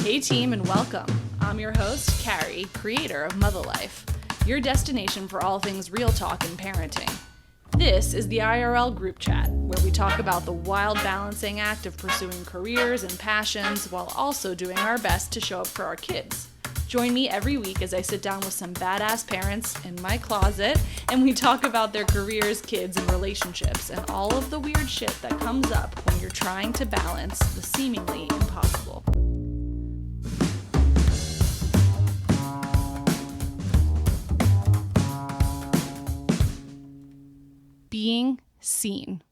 Hey team, and welcome. I'm your host, Carrie, creator of Mother Life, your destination for all things real talk and parenting. This is the IRL group chat, where we talk about the wild balancing act of pursuing careers and passions while also doing our best to show up for our kids. Join me every week as I sit down with some badass parents in my closet and we talk about their careers, kids, and relationships and all of the weird shit that comes up when you're trying to balance the seemingly impossible. Being seen.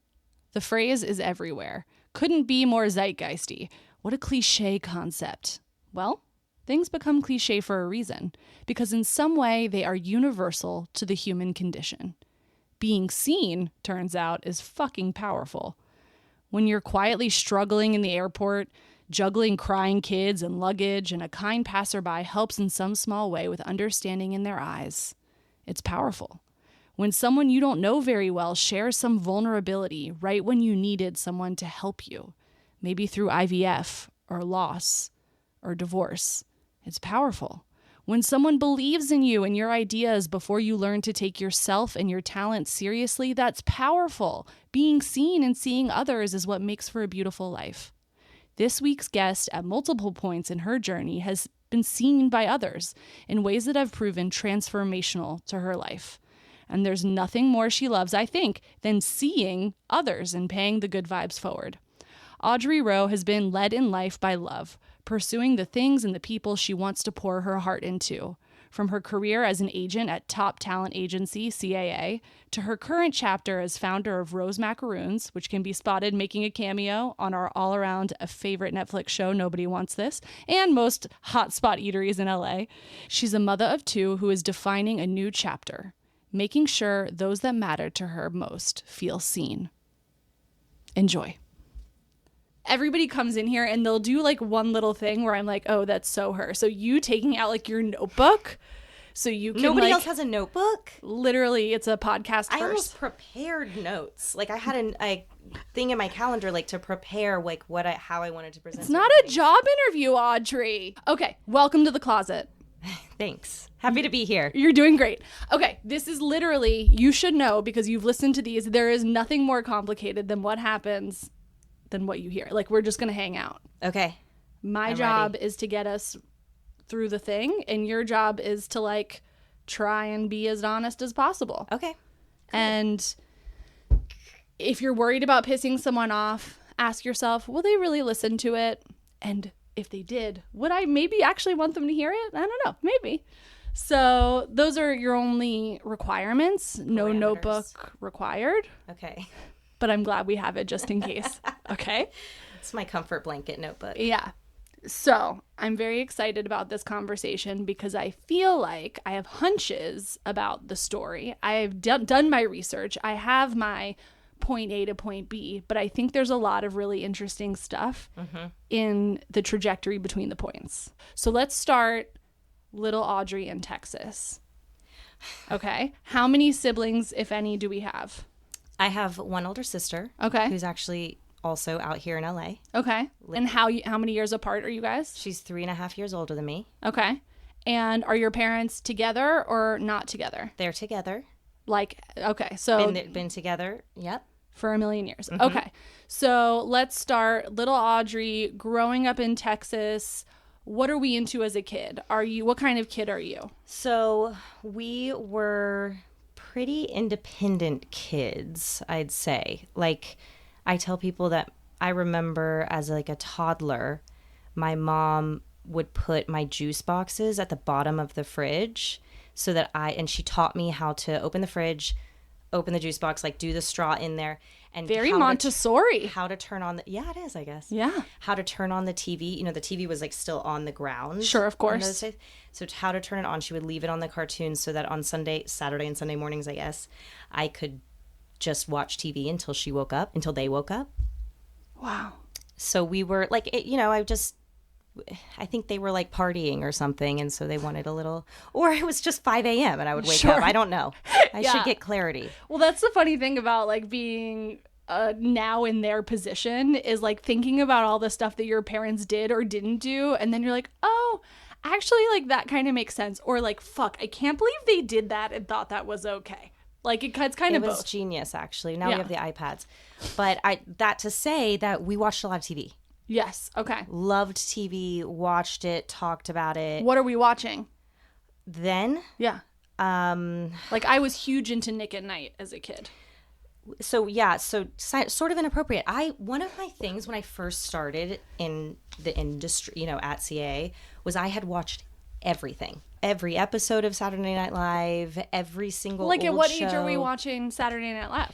The phrase is everywhere. Couldn't be more zeitgeisty. What a cliche concept. Well, things become cliche for a reason, because in some way they are universal to the human condition. Being seen, turns out, is fucking powerful. When you're quietly struggling in the airport, juggling crying kids and luggage, and a kind passerby helps in some small way with understanding in their eyes, it's powerful. When someone you don't know very well shares some vulnerability right when you needed someone to help you, maybe through IVF or loss or divorce, it's powerful. When someone believes in you and your ideas before you learn to take yourself and your talent seriously, that's powerful. Being seen and seeing others is what makes for a beautiful life. This week's guest, at multiple points in her journey, has been seen by others in ways that have proven transformational to her life. And there's nothing more she loves, I think, than seeing others and paying the good vibes forward. Audrey Rowe has been led in life by love, pursuing the things and the people she wants to pour her heart into. From her career as an agent at top talent agency, CAA, to her current chapter as founder of Rowe's Macaroons, which can be spotted making a cameo on our all-around favorite Netflix show, Nobody Wants This, and most hotspot eateries in LA. She's a mother of two who is defining a new chapter, making sure those that matter to her most feel seen. Enjoy. Everybody comes in here and they'll do like one little thing where I'm like, oh, that's so her. So you taking out like your notebook so you can Nobody else has a notebook? Literally, it's a podcast first. I almost prepared notes. Like I had a thing in my calendar like to prepare like how I wanted to present. It's not a job interview, Audrey. Okay, welcome to the closet. Thanks. Happy to be here. You're doing great. Okay, this is literally, you should know because you've listened to these, there is nothing more complicated than what happens than what you hear. Like, we're just going to hang out. Okay. My job is to get us through the thing, and your job is to, like, try and be as honest as possible. Okay. And if you're worried about pissing someone off, ask yourself, will they really listen to it? And if they did, would I maybe actually want them to hear it? I don't know. Maybe. So those are your only requirements. No notebook required. Okay. But I'm glad we have it just in case. Okay? It's my comfort blanket notebook. Yeah. So I'm very excited about this conversation because I feel like I have hunches about the story. I've done my research. I have my point A to point B, but I think there's a lot of really interesting stuff in the trajectory between the points. So let's start little Audrey in Texas. Okay. How many siblings, if any, do we have? I have one older sister. Okay. Who's actually also out here in LA. Okay. And how many years apart are you guys? She's 3.5 years older than me. Okay. And are your parents together or not together? They're together. Like, okay. So been together. Yep. For a million years. Mm-hmm. Okay. So let's start. Little Audrey, growing up in Texas, what are we into as a kid? What kind of kid are you? So we were pretty independent kids, I'd say. Like, I tell people that I remember as like a toddler, my mom would put my juice boxes at the bottom of the fridge so that and she taught me how to open the fridge, open the juice box, like do the straw in there. And very Montessori. How to turn on yeah, it is, I guess. Yeah. How to turn on the TV. You know, the TV was like still on the ground. Sure, of course. So how to turn it on. She would leave it on the cartoon so that on Saturday and Sunday mornings, I guess, I could just watch TV until they woke up. Wow. So we were like, I think they were like partying or something. And so they wanted a little, or it was just 5 a.m. and I would wake up. I don't know. I should get clarity. Well, that's the funny thing about like being now in their position is like thinking about all the stuff that your parents did or didn't do. And then you're like, oh, actually, like that kind of makes sense. Or like, fuck, I can't believe they did that and thought that was okay. Like it's kind of both. It was genius, actually. Now we have the iPads. But that to say that we watched a lot of TV. Yes. Okay. Loved TV, watched it, talked about it. What are we watching? Then? Yeah. Like I was huge into Nick at Night as a kid. So sort of inappropriate. One of my things when I first started in the industry, at CA, was I had watched everything. Every episode of Saturday Night Live, every single Like at what show. age are we watching Saturday Night Live?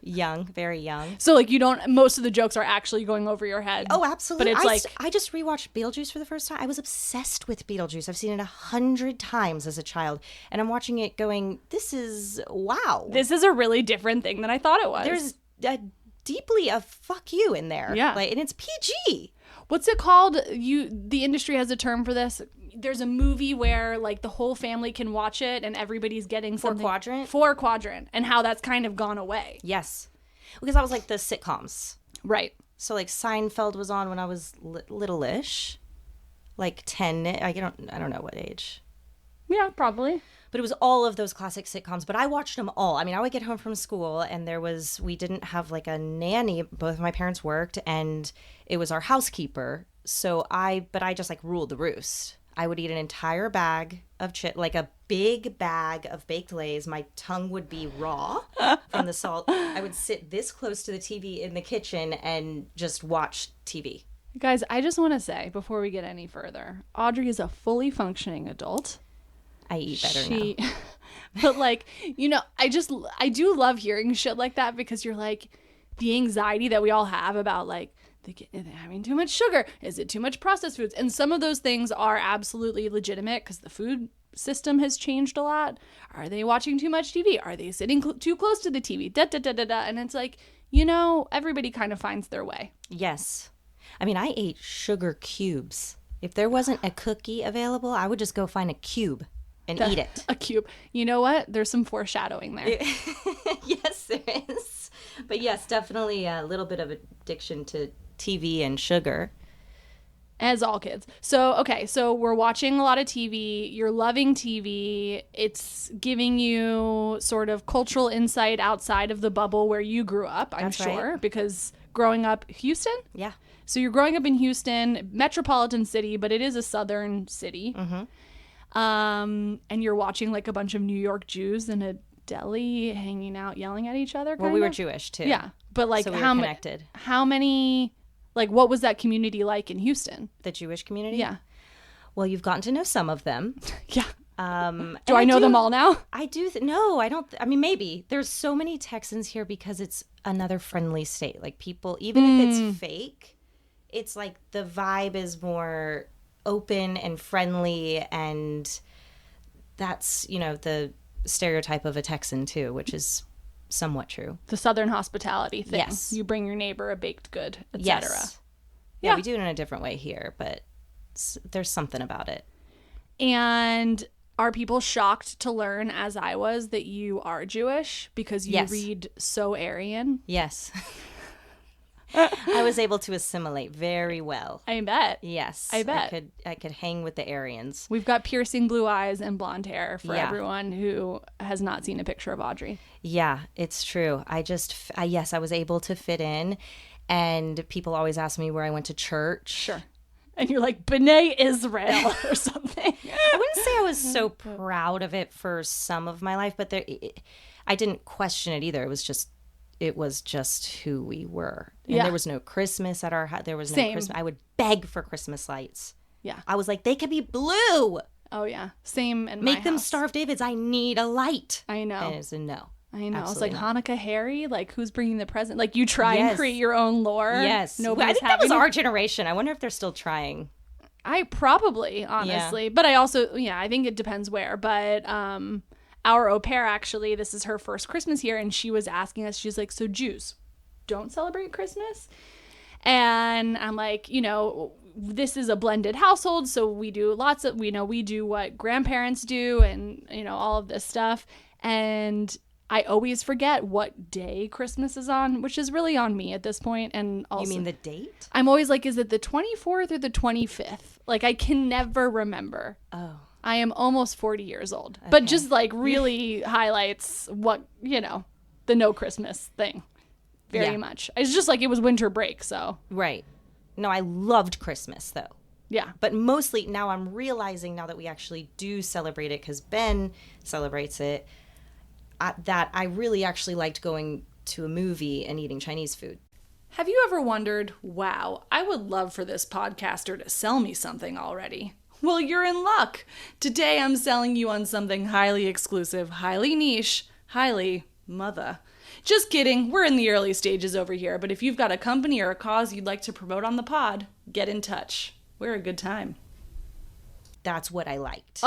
Young, very young. So like most of the jokes are actually going over your head. Oh, absolutely. But it's I just rewatched Beetlejuice for the first time. I was obsessed with Beetlejuice. I've seen it 100 times as a child. And I'm watching it going, this is, wow. This is a really different thing than I thought it was. There's deeply a fuck you in there. Yeah. And it's PG. What's it called? The industry has a term for this. There's a movie where like the whole family can watch it and everybody's getting something. Four quadrant. And how that's kind of gone away. Yes. Because that was like the sitcoms. Right. So like Seinfeld was on when I was little-ish. Like 10. I don't know what age. Yeah, probably. But it was all of those classic sitcoms. But I watched them all. I mean, I would get home from school and we didn't have like a nanny. Both of my parents worked and it was our housekeeper. So I just like ruled the roost. I would eat an entire bag of like a big bag of baked Lay's. My tongue would be raw from the salt. I would sit this close to the TV in the kitchen and just watch TV. Guys, I just want to say before we get any further, Audrey is a fully functioning adult. I eat better now. But like, I do love hearing shit like that because you're like the anxiety that we all have about like, they're having too much sugar. Is it too much processed foods? And some of those things are absolutely legitimate because the food system has changed a lot. Are they watching too much TV? Are they sitting too close to the TV? Da, da, da, da, da. And it's like, everybody kind of finds their way. Yes. I mean, I ate sugar cubes. If there wasn't a cookie available, I would just go find a cube and eat it. A cube. You know what? There's some foreshadowing there. Yes, there is. But yes, definitely a little bit of addiction to TV and sugar. As all kids. So we're watching a lot of TV. You're loving TV. It's giving you sort of cultural insight outside of the bubble where you grew up, I'm sure. Right. Because growing up, Houston? Yeah. So you're growing up in Houston, metropolitan city, but it is a southern city. Mm-hmm. And you're watching like a bunch of New York Jews in a deli hanging out, yelling at each other. Well, we were Jewish too. Yeah. But like so we were connected. How many... Like, what was that community like in Houston? The Jewish community? Yeah. Well, you've gotten to know some of them. Yeah. Do I know them all now? I do. No, I don't. I mean, maybe. There's so many Texans here because it's another friendly state. Like, people, even if it's fake, it's like the vibe is more open and friendly. And that's, the stereotype of a Texan, too, which is somewhat true. The Southern hospitality thing. Yes. You bring your neighbor a baked good, etc. Yes. Yeah, we do it in a different way here, but there's something about it. And are people shocked to learn, as I was, that you are Jewish because you read so Aryan? Yes. I was able to assimilate very well. I bet. Yes. I bet. I could hang with the Aryans. We've got piercing blue eyes and blonde hair for everyone who has not seen a picture of Audrey. Yeah, it's true. I was able to fit in, and people always ask me where I went to church. Sure. And you're like, B'nai Israel or something. I wouldn't say I was so proud of it for some of my life, but I didn't question it either. It was just who we were. And there was no Christmas at our house. There was no Christmas. I would beg for Christmas lights. Yeah. I was like, they could be blue. Oh, yeah. Same in my Make them Star of David's. I need a light. I know. And it's a no. I know. Absolutely It's like Hanukkah Harry. Like, who's bringing the present? Like, you try and create your own lore. Yes. Nobody's I think that was our generation. I wonder if they're still trying. I probably, honestly. Yeah. But I also, I think it depends where. But our au pair, actually, this is her first Christmas here, and she was asking us, she's like, so Jews don't celebrate Christmas? And I'm like, this is a blended household, so we do we do what grandparents do and, all of this stuff. And I always forget what day Christmas is on, which is really on me at this point. And also, You mean the date? I'm always like, is it the 24th or the 25th? Like, I can never remember. Oh. I am almost 40 years old. But just like really highlights what, the no Christmas thing very much. It's just like it was winter break, so. Right. No, I loved Christmas, though. Yeah. But mostly now I'm realizing now that we actually do celebrate it because Ben celebrates it, that I really actually liked going to a movie and eating Chinese food. Have you ever wondered, wow, I would love for this podcaster to sell me something already? Well, you're in luck. Today I'm selling you on something highly exclusive, highly niche, highly Mutha. Just kidding, we're in the early stages over here, but if you've got a company or a cause you'd like to promote on the pod, get in touch. We're a good time. That's what I liked.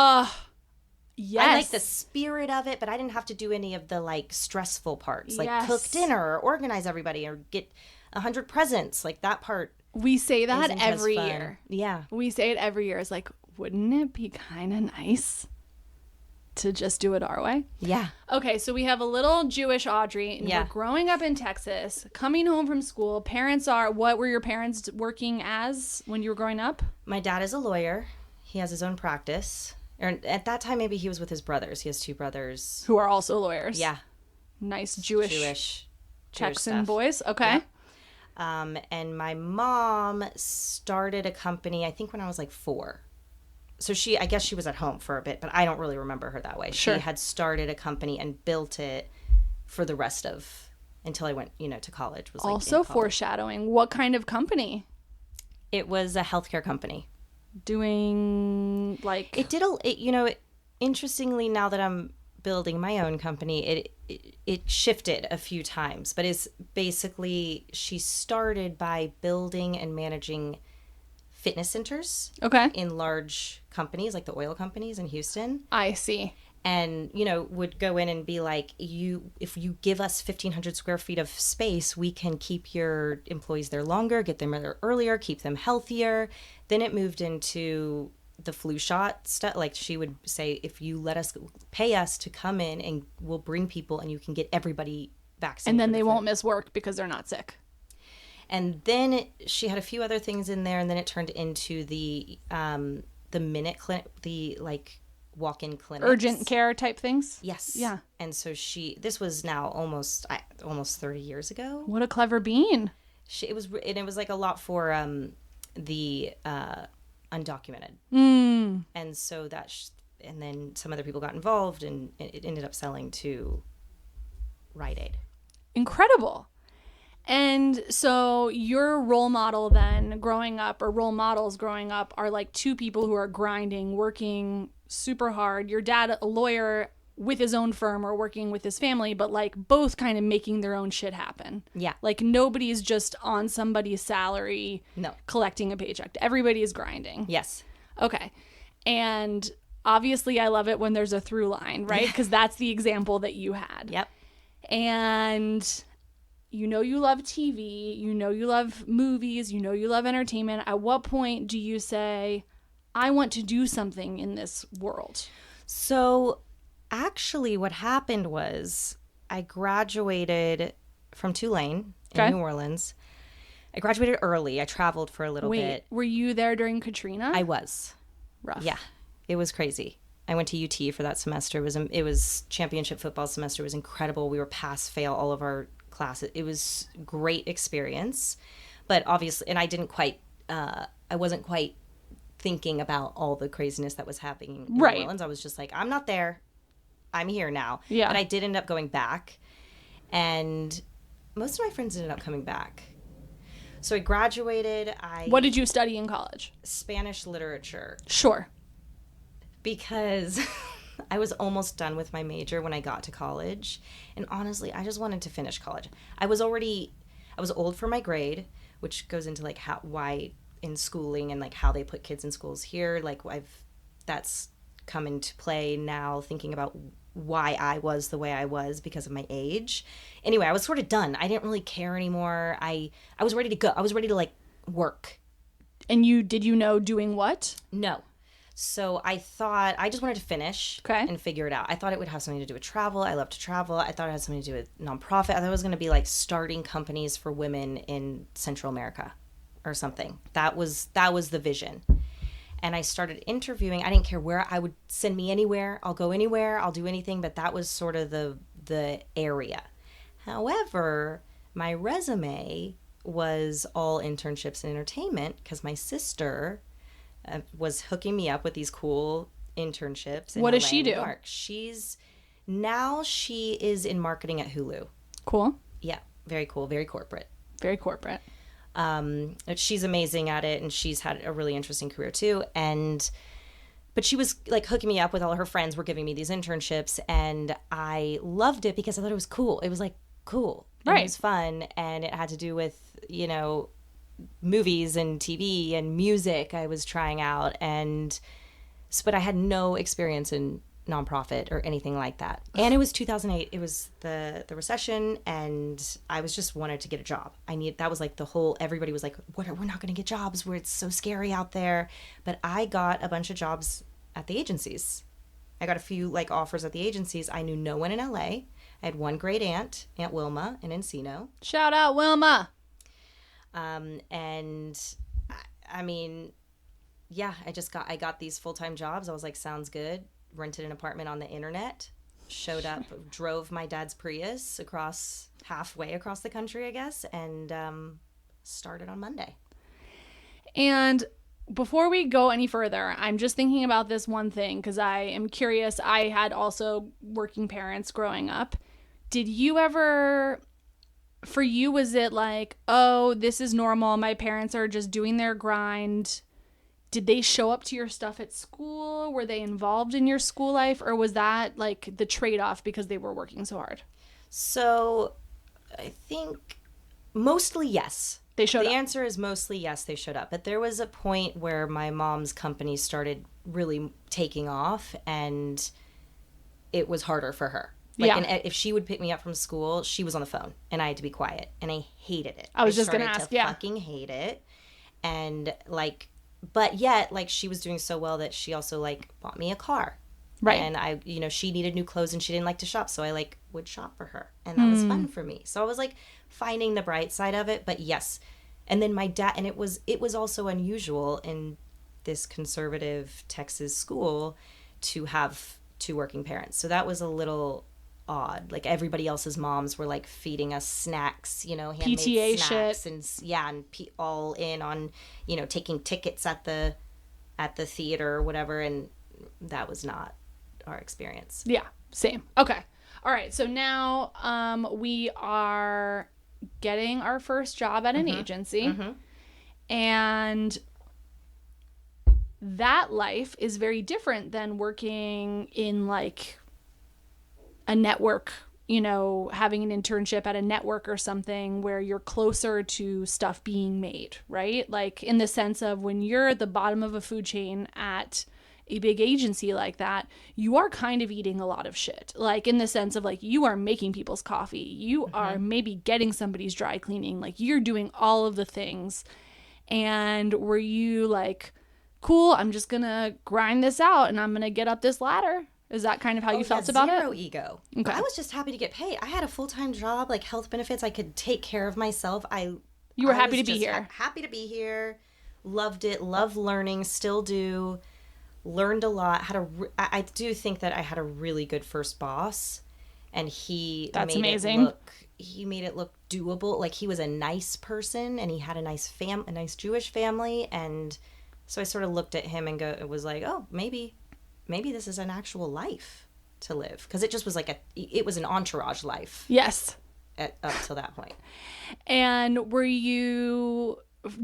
Yes. I like the spirit of it, but I didn't have to do any of the like stressful parts, like cook dinner or organize everybody or get 100 presents. Like that part. We say that isn't every as fun. year. Yeah. We say it every year. It's like, wouldn't it be kind of nice to just do it our way? Yeah. Okay, so we have a little Jewish Audrey, and we're growing up in Texas, coming home from school. What were your parents working as when you were growing up? My dad is a lawyer. He has his own practice. Or at that time, maybe he was with his brothers. He has two brothers. Who are also lawyers. Yeah. Nice Jewish Texan stuff. boys. Okay. Yeah. And my mom started a company, I think when I was like 4. So I guess she was at home for a bit, but I don't really remember her that way. Sure. She had started a company and built it for the rest of, until I went, to college. Was Also foreshadowing. What kind of company? It was a healthcare company. Doing like... Interestingly, now that I'm building my own company, it shifted a few times, but it's basically, she started by building and managing fitness centers in large companies like the oil companies in Houston. I see. And, would go in and be like, if you give us 1,500 square feet of space, we can keep your employees there longer, get them there earlier, keep them healthier. Then it moved into the flu shot stuff. Like she would say, if you pay us to come in and we'll bring people and you can get everybody vaccinated. And then they won't miss work because they're not sick. And then she had a few other things in there, and then it turned into the minute clinic, the like walk-in clinics. Urgent care type things? Yes. Yeah. And so this was now almost 30 years ago. What a clever bean. It was like a lot for the undocumented. And so and then some other people got involved, and it ended up selling to Rite Aid. Incredible. And so your role model then growing up, or role models growing up, are like two people who are grinding, working super hard. Your dad, a lawyer with his own firm or working with his family, but like both kind of making their own shit happen. Yeah. Like nobody's just on somebody's salary, no, collecting a paycheck. Everybody is grinding. Yes. Okay. And obviously I love it when there's a through line, right? Because that's the example that you had. Yep. And you love TV, you love movies, you love entertainment. At what point do you say, I want to do something in this world? So actually what happened was I graduated from Tulane in New Orleans. I graduated early. I traveled for a little bit. Were you there during Katrina? I was. Rough. Yeah, it was crazy. I went to UT for that semester. It was championship football semester. It was incredible. We were pass fail all of our classes. It was great experience, but obviously, and I wasn't quite thinking about all the craziness that was happening in New Orleans. I was just like, I'm not there. I'm here now. Yeah. But I did end up going back, and most of my friends ended up coming back. So I graduated. What did you study in college? Spanish literature. Sure. Because I was almost done with my major when I got to college. And honestly, I just wanted to finish college. I was old for my grade, which goes into like why in schooling and like how they put kids in schools here. Like that's come into play now, thinking about why I was the way I was because of my age. Anyway, I was sort of done. I didn't really care anymore. I was ready to go. I was ready to like work. And did you know doing what? No. So I thought, I just wanted to finish and figure it out. I thought it would have something to do with travel. I love to travel. I thought it had something to do with nonprofit. I thought it was going to be like starting companies for women in Central America or something. That was the vision. And I started interviewing. I didn't care where. I would send me anywhere. I'll go anywhere. I'll do anything. But that was sort of the area. However, my resume was all internships in entertainment because my sister was hooking me up with these cool internships. What does she do? She is in marketing at Hulu. Cool. Yeah, very cool. Very corporate. Very corporate. She's amazing at it, and she's had a really interesting career too. But she was like hooking me up with all her friends were giving me these internships, and I loved it because I thought it was cool. It was like cool. Right. It was fun, and it had to do with, movies and TV and music I was trying out, but I had no experience in nonprofit or anything like that. And it was 2008. It was the recession, and I was just wanted to get a job. That was like everybody was like, we're not going to get jobs where it's so scary out there. But I got a bunch of jobs at the agencies. I got a few like offers at the agencies. I knew no one in LA. I had one great Aunt Wilma in Encino. Shout out Wilma. And I mean, yeah, I got these full-time jobs. I was like, sounds good. Rented an apartment on the internet, showed up, drove my dad's Prius halfway across the country, I guess, and started on Monday. And before we go any further, I'm just thinking about this one thing because I am curious. I had also working parents growing up. Did you ever, for you, was it like, oh, this is normal, my parents are just doing their grind? Did they show up to your stuff at school? Were they involved in your school life? Or was that like the trade-off because they were working so hard? So I think mostly yes. They showed up. The answer is mostly yes, they showed up. But there was a point where my mom's company started really taking off, and it was harder for her. And if she would pick me up from school, she was on the phone, and I had to be quiet, and I hated it. I was just going to ask, fucking hate it. And but yet, she was doing so well that she also, bought me a car. Right. And she needed new clothes and she didn't like to shop. So I, would shop for her. And that was fun for me. So I was, finding the bright side of it. But yes. And then my dad, and it was also unusual in this conservative Texas school to have two working parents. So that was a little odd. Everybody else's moms were feeding us snacks, handmade PTA snacks shit. and all in on, taking tickets at the theater or whatever, and that was not our experience. Yeah, same. Okay. All right. So now we are getting our first job at an agency, and that life is very different than working in a network, having an internship at a network or something where you're closer to stuff being made, right? In the sense of when you're at the bottom of a food chain at a big agency like that, you are kind of eating a lot of shit. In the sense of you are making people's coffee. You are maybe getting somebody's dry cleaning. You're doing all of the things. And were you cool, I'm just going to grind this out and I'm going to get up this ladder? Is that kind of how you felt about it? Zero ego. Okay. I was just happy to get paid. I had a full-time job, health benefits. I could take care of myself. You were happy to be here. Happy to be here. Loved it. Love learning. Still do. Learned a lot. I do think that I had a really good first boss, and he made it look doable. He was a nice person, and he had a nice Jewish family, and so I sort of looked at him and it was oh, maybe this is an actual life to live, because it just was it was an entourage life. Yes. Up till that point. And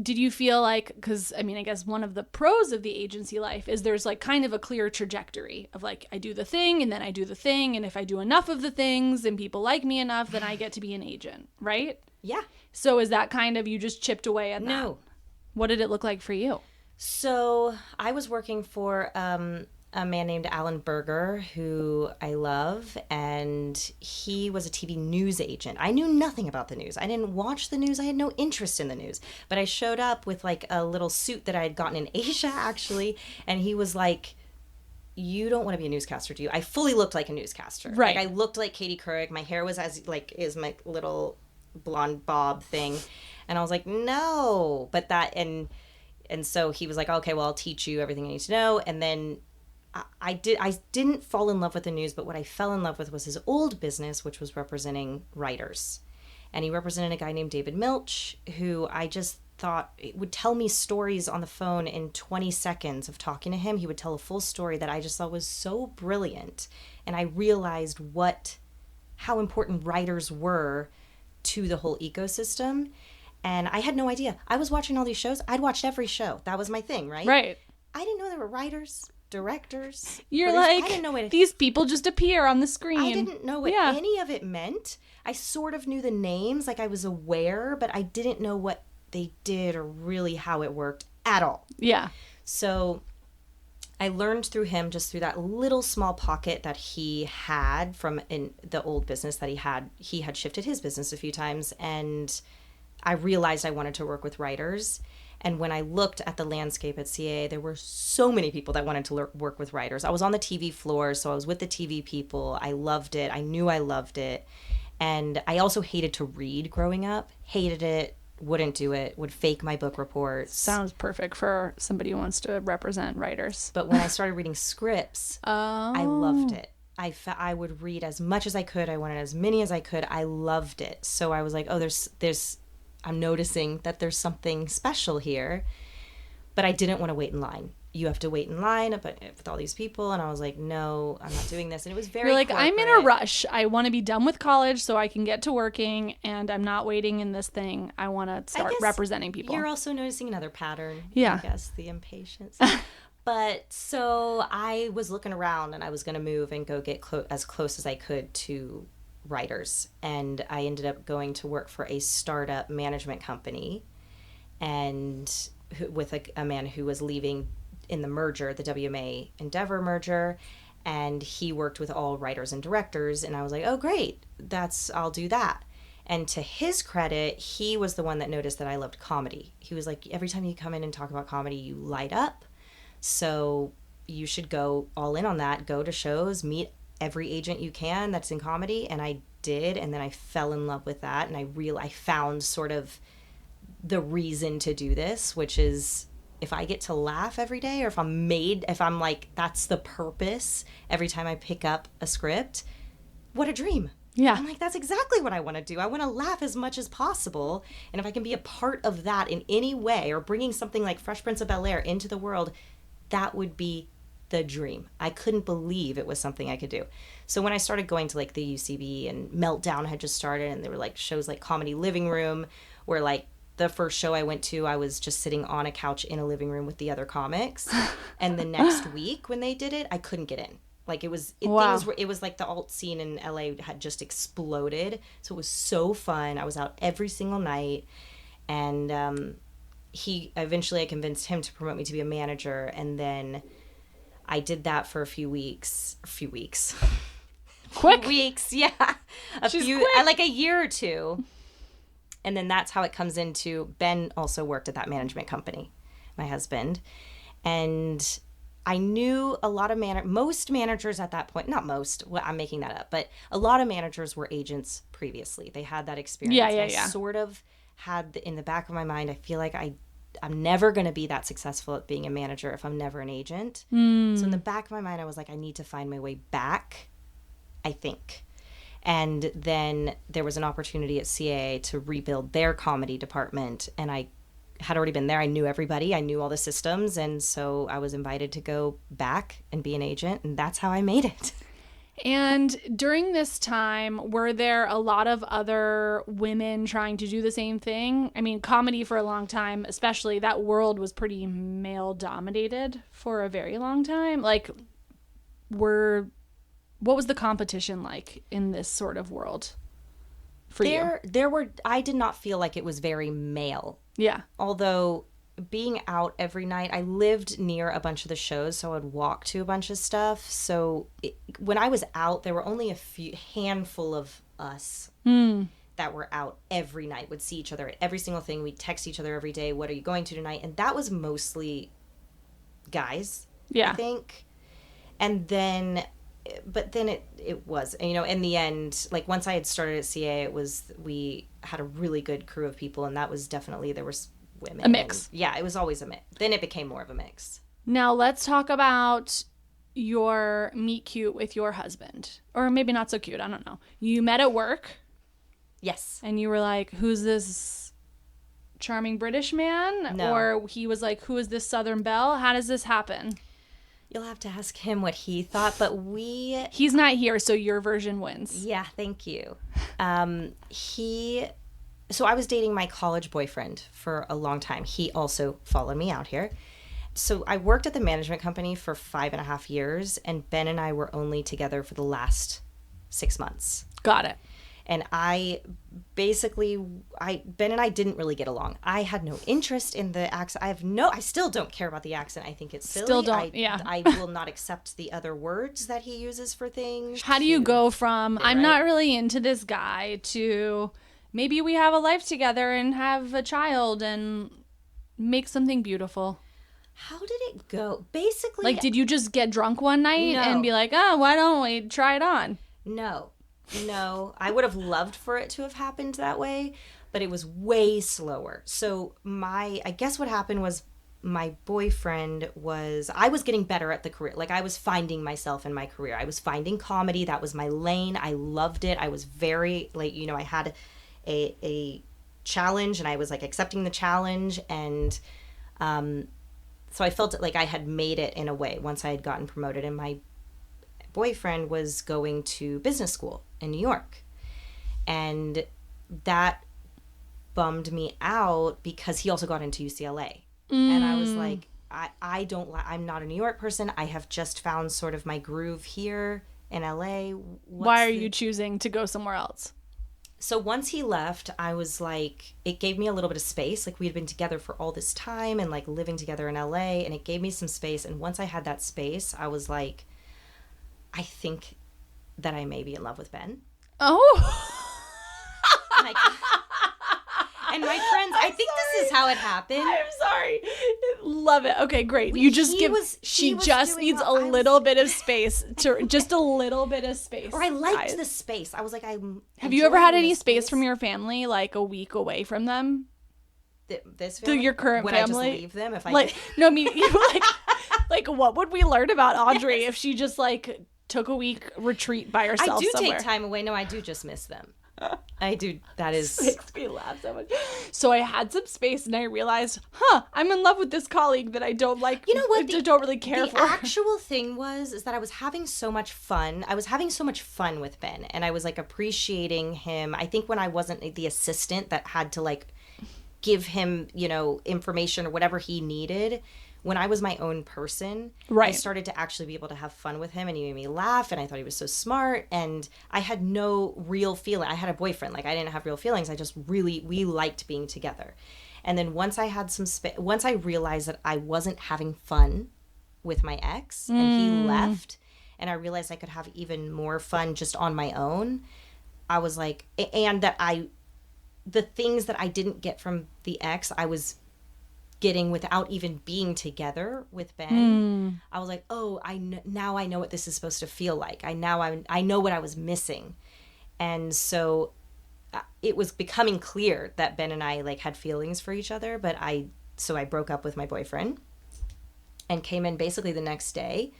did you feel because I guess one of the pros of the agency life is there's kind of a clear trajectory of I do the thing and then I do the thing, and if I do enough of the things and people like me enough, then I get to be an agent, right? Yeah. So is that kind of, you just chipped away at that? No. What did it look like for you? So I was working for a man named Alan Berger, who I love, and he was a TV news agent. I knew nothing about the news. I didn't watch the news. I had no interest in the news. But I showed up with like a little suit that I had gotten in Asia, actually, and he was like, you don't want to be a newscaster, do you? I fully looked like a newscaster. Right. Like I looked like Katie Couric. My hair was is my little blonde bob thing. And I was like, no. But that, and so he was like, okay, well, I'll teach you everything you need to know. And then I didn't fall in love with the news, but what I fell in love with was his old business, which was representing writers. And he represented a guy named David Milch, who I just thought would tell me stories on the phone in 20 seconds of talking to him. He would tell a full story that I just thought was so brilliant. And I realized how important writers were to the whole ecosystem. And I had no idea. I was watching all these shows. I'd watched every show. That was my thing, right? Right. I didn't know there were writers, directors. You're producers. like, I didn't know what these people just appear on the screen. I didn't know what any of it meant. I sort of knew the names, like I was aware, but I didn't know what they did or really how it worked at all. Yeah. So I learned through him, just through that little small pocket that he had from in the old business that he had. He had shifted his business a few times, and I realized I wanted to work with writers. And when I looked at the landscape at CAA, there were so many people that wanted to work with writers. I was on the TV floor, so I was with the TV people. I loved it. I knew I loved it. And I also hated to read growing up. Hated it. Wouldn't do it. Would fake my book reports. Sounds perfect for somebody who wants to represent writers. But when I started reading scripts, I loved it. I would read as much as I could. I wanted as many as I could. I loved it. So I was like, oh, I'm noticing that there's something special here. But I didn't want to wait in line. You have to wait in line with all these people. And I was like, no, I'm not doing this. And it was very You're like, corporate. I'm in a rush. I want to be done with college so I can get to working, and I'm not waiting in this thing. I want to start representing people. You're also noticing another pattern. Yeah. I guess, the impatience. But so I was looking around, and I was going to move and go get as close as I could to writers. And I ended up going to work for a startup management company, and with a man who was leaving in the merger, the WMA Endeavor merger, and he worked with all writers and directors, and I was like, oh great, I'll do that. And to his credit, he was the one that noticed that I loved comedy. He was like, every time you come in and talk about comedy, you light up, so you should go all in on that. Go to shows, meet every agent you can that's in comedy. And I did, and then I fell in love with that, and I found sort of the reason to do this, which is, if I get to laugh every day, or if I'm like, that's the purpose every time I pick up a script, what a dream. Yeah. I'm like, that's exactly what I want to do. I want to laugh as much as possible. And if I can be a part of that in any way, or bringing something like Fresh Prince of Bel-Air into the world, that would be the dream. I couldn't believe it was something I could do. So when I started going to like the UCB, and Meltdown had just started, and there were like shows like Comedy Living Room, where like, the first show I went to, I was just sitting on a couch in a living room with the other comics. And the next week when they did it, I couldn't get in. Like it was like the alt scene in LA had just exploded. So it was so fun. I was out every single night. And I convinced him to promote me to be a manager. And then I did that for a few weeks. Quick. Weeks, yeah. Like a year or two. And then that's how it comes into, Ben also worked at that management company, my husband. And I knew a lot of most managers at that point, not most, well, I'm making that up, but a lot of managers were agents previously. They had that experience. Yeah. I sort of had in the back of my mind, I feel like I'm never going to be that successful at being a manager if I'm never an agent. So in the back of my mind, I was like, I need to find my way back, I think. And then there was an opportunity at CAA to rebuild their comedy department. And I had already been there. I knew everybody. I knew all the systems. And so I was invited to go back and be an agent. And that's how I made it. And during this time, were there a lot of other women trying to do the same thing? I mean, comedy for a long time, especially, that world was pretty male dominated for a very long time. Like, what was the competition like in this sort of world for you? I did not feel like it was very male. Yeah. Although being out every night, I lived near a bunch of the shows, so I would walk to a bunch of stuff. So when I was out, there were only a handful of us that were out every night, would see each other at every single thing. We'd text each other every day, what are you going to tonight? And that was mostly guys, I think. And then, but then it was, you know, in the end, like once I had started at CA, we had a really good crew of people, and that was definitely, there was women. A mix. Yeah, it was always a mix. Then it became more of a mix. Now let's talk about your meet cute with your husband. Or maybe not so cute, I don't know. You met at work. Yes. And you were like, who's this charming British man? No. Or he was like, who is this Southern belle? How does this happen? You'll have to ask him what he thought, but He's not here, so your version wins. Yeah, thank you. So I was dating my college boyfriend for a long time. He also followed me out here. So I worked at the management company for 5.5 years, and Ben and I were only together for the last 6 months. Got it. And Ben and I didn't really get along. I had no interest in the accent. I still don't care about the accent. I think it's silly. Still don't, yeah. I will not accept the other words that he uses for things. How do you go from, I'm not really into this guy, to maybe we have a life together and have a child and make something beautiful? How did it go? Basically, like, did you just get drunk one night No. and be like, oh, why don't we try it on? No, I would have loved for it to have happened that way, but it was way slower. So I guess what happened was my boyfriend I was getting better at the career. Like, I was finding myself in my career. I was finding comedy. That was my lane. I loved it. I was very, like, you know, I had a challenge, and I was like accepting the challenge. And, so I felt like I had made it in a way once I had gotten promoted, and my boyfriend was going to business school in New York. And that bummed me out because he also got into UCLA. And I was like, I'm not a New York person. I have just found sort of my groove here in LA. Why are you choosing to go somewhere else? So once he left, I was like, it gave me a little bit of space. Like, we had been together for all this time and like living together in LA, and it gave me some space. And once I had that space, I was like, I think that I may be in love with Ben. Oh. And my friends, I think this is how it happened. I'm sorry. Love it. Okay, great. She just needs a little bit of space just a little bit of space. Or I liked the space. I was like, have you ever had any space from your family, like a week away from them? This family? Your current would family? I just leave them if I like? No, I mean, you like what would we learn about Audrey if she just like took a week retreat by herself? I do somewhere? take time away. No, I do just miss them. I do. That is makes me laugh so much. So I had some space, and I realized, I'm in love with this colleague that I don't like. You know what? I don't really care for. The actual thing is that I was having so much fun. I was having so much fun with Ben, and I was like appreciating him. I think when I wasn't the assistant that had to like give him, you know, information or whatever he needed. When I was my own person, I started to actually be able to have fun with him, and he made me laugh, and I thought he was so smart, and I had no real feeling. I had a boyfriend. Like, I didn't have real feelings. We liked being together. And then once I had once I realized that I wasn't having fun with my ex, and he left, and I realized I could have even more fun just on my own, I was like, and that the things that I didn't get from the ex, I was getting without even being together with Ben. I was like, oh, now I know what this is supposed to feel like. I know what I was missing. And so it was becoming clear that Ben and I like had feelings for each other, but I broke up with my boyfriend and came in basically the next day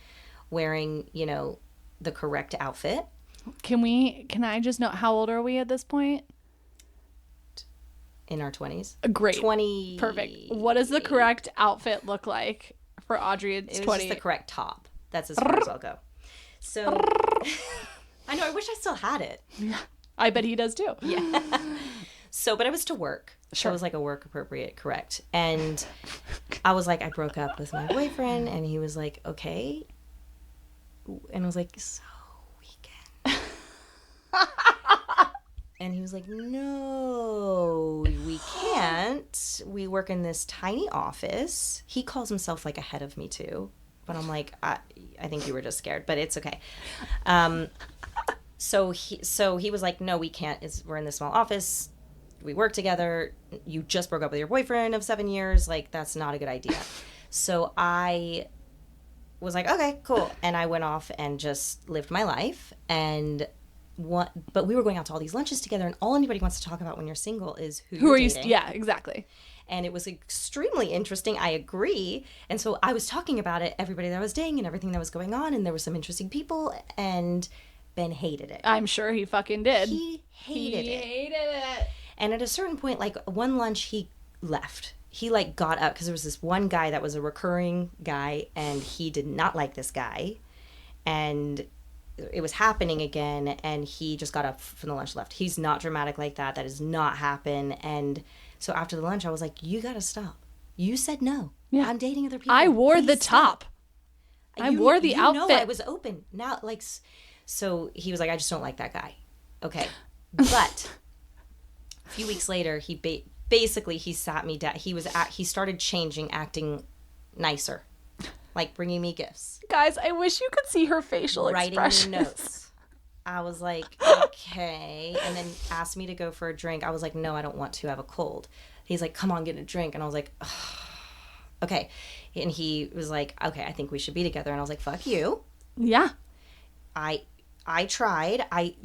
wearing, you know, the correct outfit. Can I just know, how old are we at this point? In our 20s. Great. 20. Perfect. What does the correct outfit look like for Audrey? It's 20. It was just the correct top. That's as far as I'll go. So, I know, I wish I still had it. I bet he does too. Yeah. So, but I was to work. Sure. So it was like a work appropriate, correct. And I was like, I broke up with my boyfriend, and he was like, okay. And I was like, so we can. And he was like, no, we can't. We work in this tiny office. He calls himself like ahead of me too. But I'm like, I think you were just scared, but it's okay. So he was like, no, we can't. We're in this small office. We work together. You just broke up with your boyfriend of 7 years. Like, that's not a good idea. So I was like, okay, cool. And I went off and just lived my life. But we were going out to all these lunches together, and all anybody wants to talk about when you're single is who you're dating. Yeah, exactly. And it was extremely interesting. I agree. And so I was talking about it, everybody that I was dating and everything that was going on, and there were some interesting people, and Ben hated it. I'm sure he fucking did. He hated it. And at a certain point, like one lunch, he left. He like got up because there was this one guy that was a recurring guy, and he did not like this guy. And it was happening again, and he just got up from the lunch, left. He's not dramatic like that. That does not happen. And so after the lunch, I was like, you got to stop. You said no. Yeah. I'm dating other people. I wore Please the stop. top. I wore the outfit. No, I was open. Now, like, so he was like, I just don't like that guy. Okay. But a few weeks later, he basically sat me down. He started changing, acting nicer. Like bringing me gifts. Guys, I wish you could see her facial expressions. Writing me notes. I was like, okay. And then asked me to go for a drink. I was like, no, I don't want to. I have a cold. He's like, come on, get a drink. And I was like, okay. And he was like, okay, I think we should be together. And I was like, fuck you. Yeah. I tried. I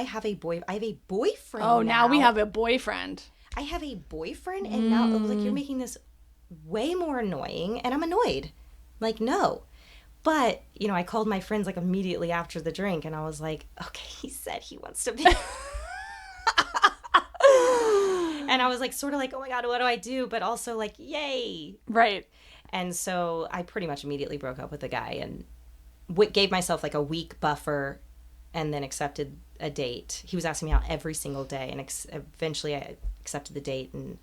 have a boyfriend. Oh, now we have a boyfriend. I have a boyfriend, and now like you're making this way more annoying, and I'm annoyed. Like, no. But, I called my friends like immediately after the drink, and I was like, okay, he said he wants to be. And I was like, sort of like, oh my God, what do I do? But also like, yay. Right. And so I pretty much immediately broke up with the guy and gave myself like a week buffer and then accepted a date. He was asking me out every single day, and eventually I accepted the date, and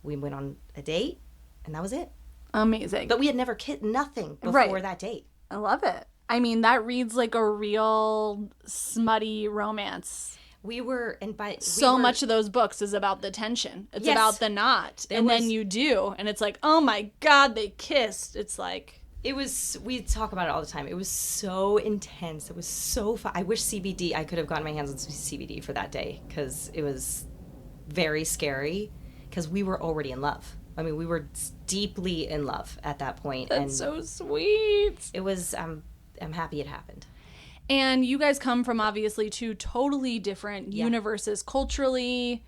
we went on a date, and that was it. Amazing. But we had never nothing before that date. I love it. I mean, that reads like a real smutty romance. Much of those books is about the tension. It's yes, about the knot. Then you do. And it's like, oh my God, they kissed. It's like. We talk about it all the time. It was so intense. It was so fun. I wish I could have gotten my hands on some CBD for that day, because it was very scary, because we were already in love. I mean, we were deeply in love at that point. That's so sweet. It was, I'm happy it happened. And you guys come from obviously two totally different universes culturally.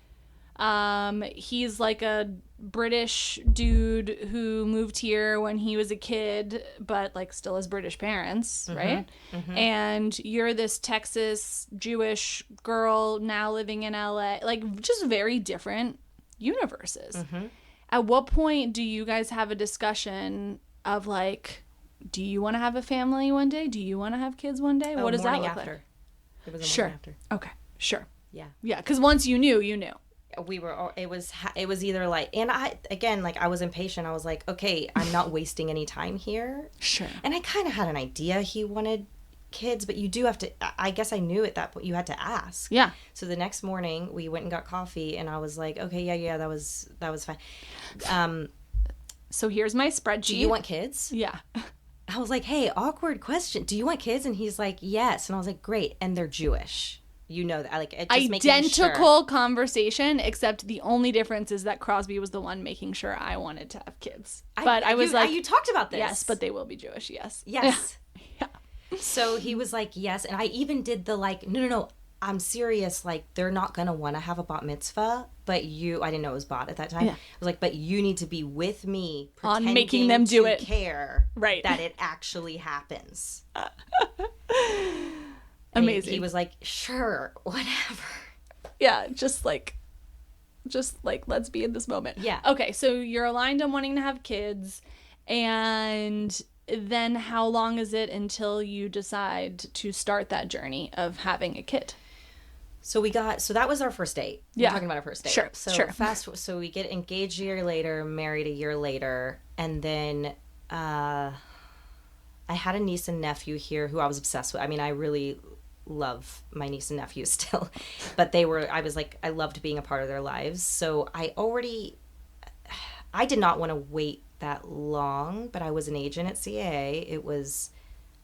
He's like a British dude who moved here when he was a kid, but like still has British parents, right? Mm-hmm. And you're this Texas Jewish girl now living in LA, like just very different universes. Mm-hmm. At what point do you guys have a discussion of like, do you want to have a family one day? Do you want to have kids one day? What does that look like? It was a morning after. Okay, sure. Yeah. Yeah, because once you knew, you knew. It was either like, and I was impatient. I was like, okay, I'm not wasting any time here. Sure. And I kind of had an idea he wanted kids, but you do have to, I guess I knew at that point you had to ask. Yeah. So the next morning we went and got coffee, and I was like, okay, yeah, that was fine. So here's my spreadsheet. Do you want kids? Yeah. I was like, hey, awkward question. Do you want kids? And he's like, yes. And I was like, great. And they're Jewish. You know that. Like, just identical conversation, except the only difference is that Crosby was the one making sure I wanted to have kids. But I was like, you talked about this. Yes, but they will be Jewish. Yes. Yes. Yeah. So he was like, yes. And I even did the like, no, I'm serious. Like, they're not going to want to have a bat mitzvah, but I didn't know it was bat at that time. Yeah. I was like, but you need to be with me on making them do it. Care right. that it actually happens. Amazing. He was like, sure, whatever. Yeah, just like let's be in this moment. Yeah. Okay, so you're aligned on wanting to have kids, and then how long is it until you decide to start that journey of having a kid? So that was our first date. Yeah. We're talking about our first date. Sure. So we get engaged a year later, married a year later, and then I had a niece and nephew here who I was obsessed with. I mean, I really love my niece and nephew still, but I loved being a part of their lives. So I did not want to wait that long, but I was an agent at CAA. It was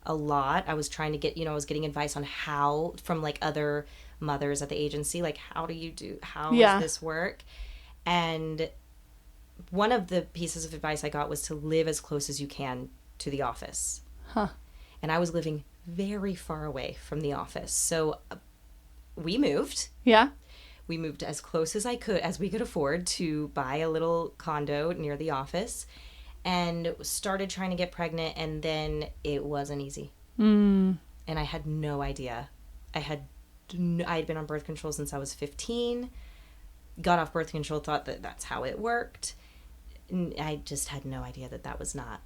a lot. I was trying to get, I was getting advice on how from like other mothers at the agency, like how does this work? And one of the pieces of advice I got was to live as close as you can to the office. Huh. And I was living very far away from the office. So we moved. Yeah. We moved as close as we could afford to buy a little condo near the office, and started trying to get pregnant, and then it wasn't easy. And I had no idea. I had been on birth control since I was 15, got off birth control, thought that that's how it worked. And I just had no idea that was not.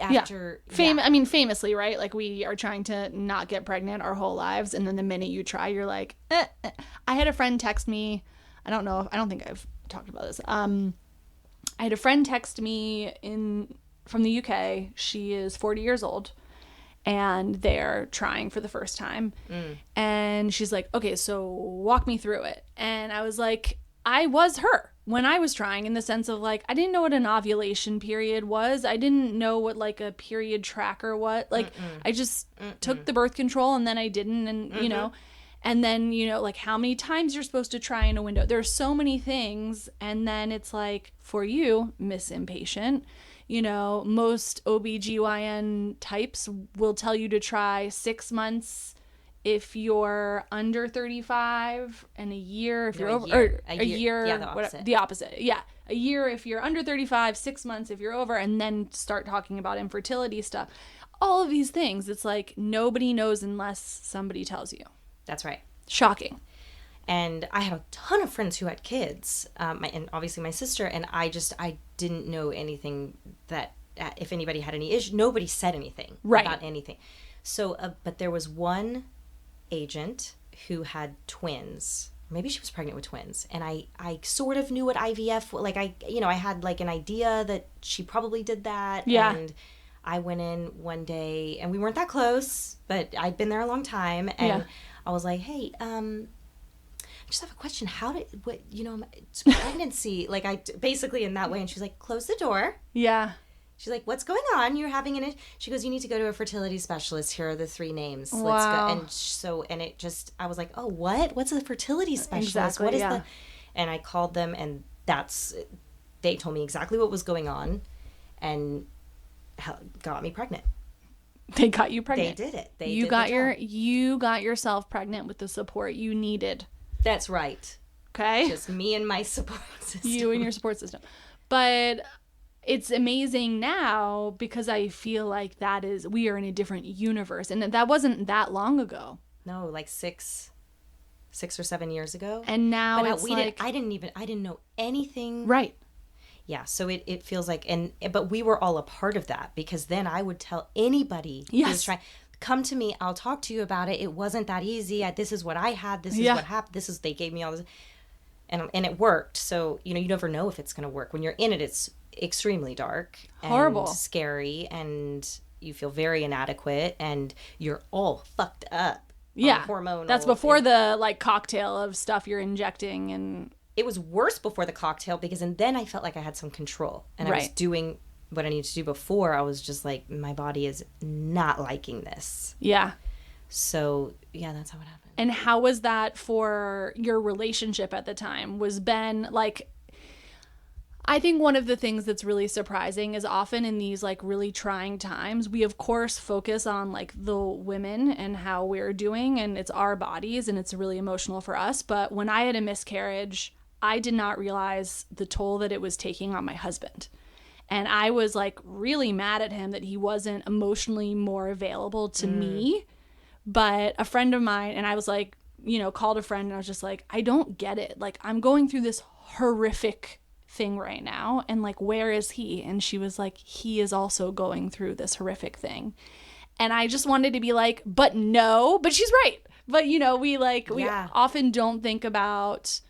I mean, famously, right? Like, we are trying to not get pregnant our whole lives, and then the minute you try, you're like, I had a friend text me. I don't think I've talked about this. I had a friend text me from the UK. She is 40 years old, and they're trying for the first time. And she's like, okay, so walk me through it. And I was like, I was her when I was trying, in the sense of like, I didn't know what an ovulation period was. I didn't know what like a period tracker was. Like, I just took the birth control, and then I didn't. And, and then, like how many times you're supposed to try in a window. There's so many things. And then it's like, for you, Miss Impatient, most OBGYN types will tell you to try 6 months if you're under 35, and a year if you're over, or a year, the opposite. Yeah. A year if you're under 35, 6 months if you're over, and then start talking about infertility stuff. All of these things, it's like nobody knows unless somebody tells you. That's right. Shocking. And I had a ton of friends who had kids, and obviously my sister, and I didn't know anything that, if anybody had any issue, nobody said anything about anything. So, but there was one agent who had twins. Maybe she was pregnant with twins. And I sort of knew what IVF, like I had like an idea that she probably did that. Yeah. And I went in one day, and we weren't that close, but I'd been there a long time. And I was like, hey, I just have a question. It's pregnancy, like basically in that way. And she's like, close the door. Yeah. She's like, what's going on? You're having she goes, you need to go to a fertility specialist. Here are the 3 names. Wow. Let's go. And I was like, oh, what? What's a fertility specialist? Exactly, What is and I called them, and they told me exactly what was going on, and got me pregnant. They got you pregnant. They did it. You got yourself pregnant with the support you needed. That's right. Okay. Just me and my support system. You and your support system. But it's amazing now, because I feel like we are in a different universe, and that wasn't that long ago. No, like 6 or 7 years ago. And now I didn't know anything. Right. Yeah. So it feels like, but we were all a part of that, because then I would tell anybody who was trying, come to me, I'll talk to you about it. It wasn't that easy. This is what I had. This is what happened. They gave me all this, and it worked. So, you never know if it's going to work. When you're in it, it's extremely dark, horrible, and scary, and you feel very inadequate, and you're all fucked up. Yeah, hormonal. That's before the like cocktail of stuff you're injecting, and it was worse before the cocktail, because then I felt like I had some control, and I was doing what I needed to do. Before, I was just like, my body is not liking this. Yeah. So that's how it happened. And how was that for your relationship at the time? Was Ben like? I think one of the things that's really surprising is often in these like really trying times, we of course focus on like the women and how we're doing, and it's our bodies, and it's really emotional for us. But when I had a miscarriage, I did not realize the toll that it was taking on my husband. And I was like really mad at him that he wasn't emotionally more available to me. But a friend of mine, and I was like, called a friend, and I was just like, I don't get it. Like, I'm going through this horrific thing right now, and like, where is he? And she was like, he is also going through this horrific thing. And I just wanted to be like, but she's right. But we often don't think about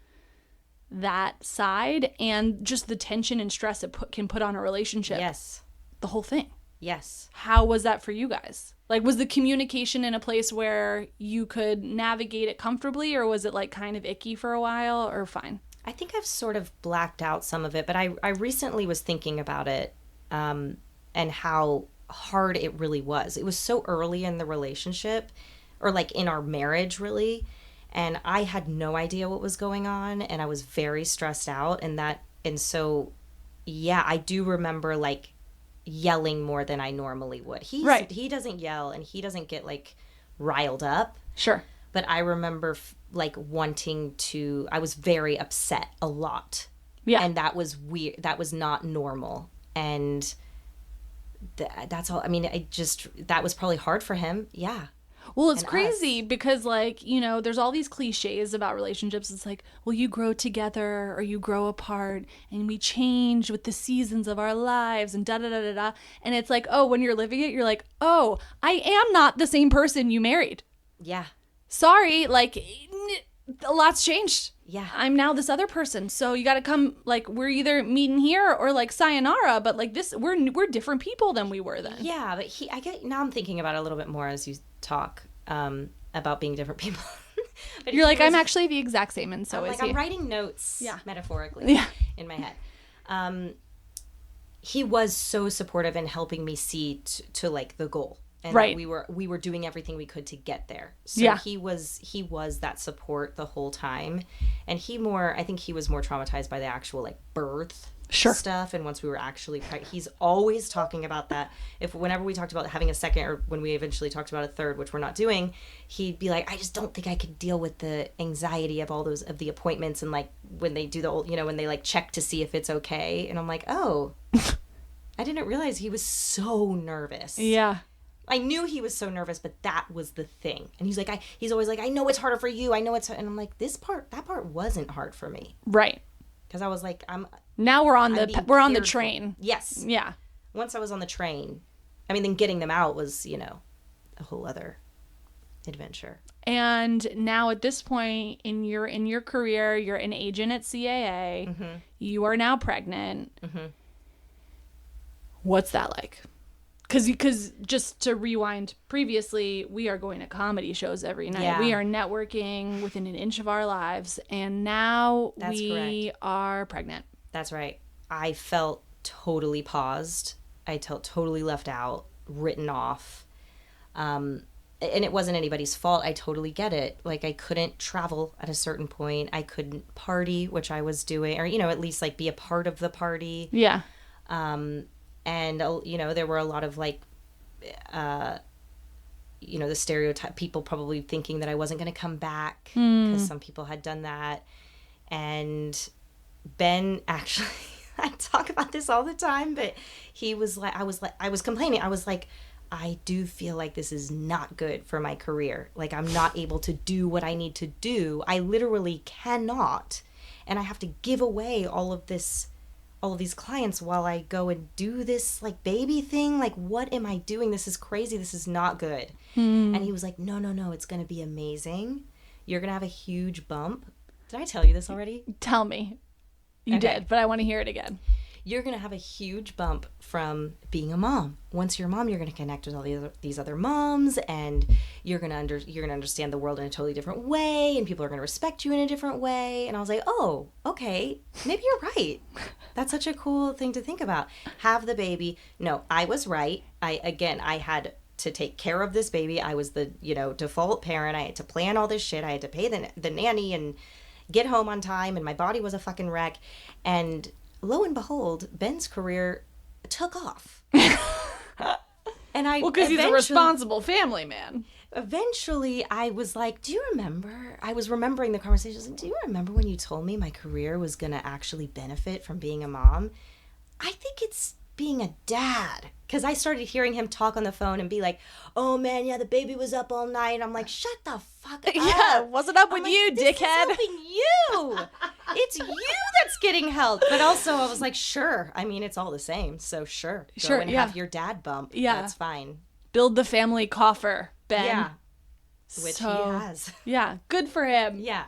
that side, and just the tension and stress it can put on a relationship. Yes. The whole thing. Yes. How was that for you guys? Like, was the communication in a place where you could navigate it comfortably, or was it like kind of icky for a while, or fine? I think I've sort of blacked out some of it, but I recently was thinking about it, and how hard it really was. It was so early in the relationship, or like in our marriage, really. And I had no idea what was going on, and I was very stressed out. And so, yeah, I do remember like yelling more than I normally would. He doesn't yell, and he doesn't get like riled up. Sure. But I remember like I was very upset a lot. Yeah. And that was weird. That was not normal. And that's all. I mean, that was probably hard for him. Yeah. Well, it's And crazy us. because, like, there's all these cliches about relationships. It's like, well, you grow together or you grow apart, and we change with the seasons of our lives, and da da da da da. And it's like, oh, when you're living it, you're like, oh, I am not the same person you married. Yeah. Sorry, like, a lot's changed. Yeah. I'm now this other person. So you got to come, like, we're either meeting here or like sayonara, but like this, we're different people than we were then. Yeah, but now I'm thinking about it a little bit more as you talk about being different people. But You're like, I'm actually the exact same, and so is he. I'm writing notes, metaphorically, in my head. He was so supportive in helping me see to like the goal. And right. we were doing everything we could to get there. So he was that support the whole time. And I think he was more traumatized by the actual like birth stuff. And once we were actually pregnant, he's always talking about that. Whenever we talked about having a second, or when we eventually talked about a third, which we're not doing, he'd be like, I just don't think I could deal with the anxiety of all those, of the appointments. And like when they do when they like check to see if it's okay. And I'm like, oh, I didn't realize he was so nervous. Yeah. I knew he was so nervous, but that was the thing. And he's like, he's always like, I know it's harder for you. I know it's, and I'm like, that part wasn't hard for me. Right. Because I was like, now we're on the train. Yes. Yeah. Once I was on the train, I mean, then getting them out was, a whole other adventure. And now at this point in your career, you're an agent at CAA. Mm-hmm. You are now pregnant. Mm-hmm. What's that like? Because just to rewind previously, we are going to comedy shows every night. Yeah. We are networking within an inch of our lives. And now we are pregnant. That's right. I felt totally paused. I felt totally left out, written off. And it wasn't anybody's fault. I totally get it. Like, I couldn't travel at a certain point. I couldn't party, which I was doing, or, at least like be a part of the party. Yeah. And, there were a lot of like, the stereotype, people probably thinking that I wasn't going to come back because some people had done that. And Ben actually, I talk about this all the time, but he was like, I was complaining. I was like, I do feel like this is not good for my career. Like, I'm not able to do what I need to do. I literally cannot. And I have to give away all of these clients while I go and do this like baby thing. Like, what am I doing? This is crazy. This is not good. And he was like, no, it's going to be amazing. You're going to have a huge bump. Did I tell you this already? Tell me. You did, but I want to hear it again. You're going to have a huge bump from being a mom. Once you're a mom, you're going to connect with all these other moms, and you're going to understand the world in a totally different way, and people are going to respect you in a different way. And I was like, oh, okay, maybe you're right. That's such a cool thing to think about. Have the baby. No, I was right. I had to take care of this baby. I was the, default parent. I had to plan all this shit. I had to pay the nanny and get home on time, and my body was a fucking wreck. And lo and behold, Ben's career took off. And because he's a responsible family man. Eventually, I was like, do you remember? I was remembering the conversations. Do you remember when you told me my career was going to actually benefit from being a mom? I think it's being a dad. Because I started hearing him talk on the phone and be like, oh, man, yeah, the baby was up all night. And I'm like, shut the fuck up. Yeah, what's it up with you, this dickhead? Is helping you. It's you that's getting help. But also, I was like, sure. I mean, it's all the same. So sure. Go and have your dad bump. Yeah. That's fine. Build the family coffer, Ben. Yeah. Which he has. Yeah. Good for him. Yeah.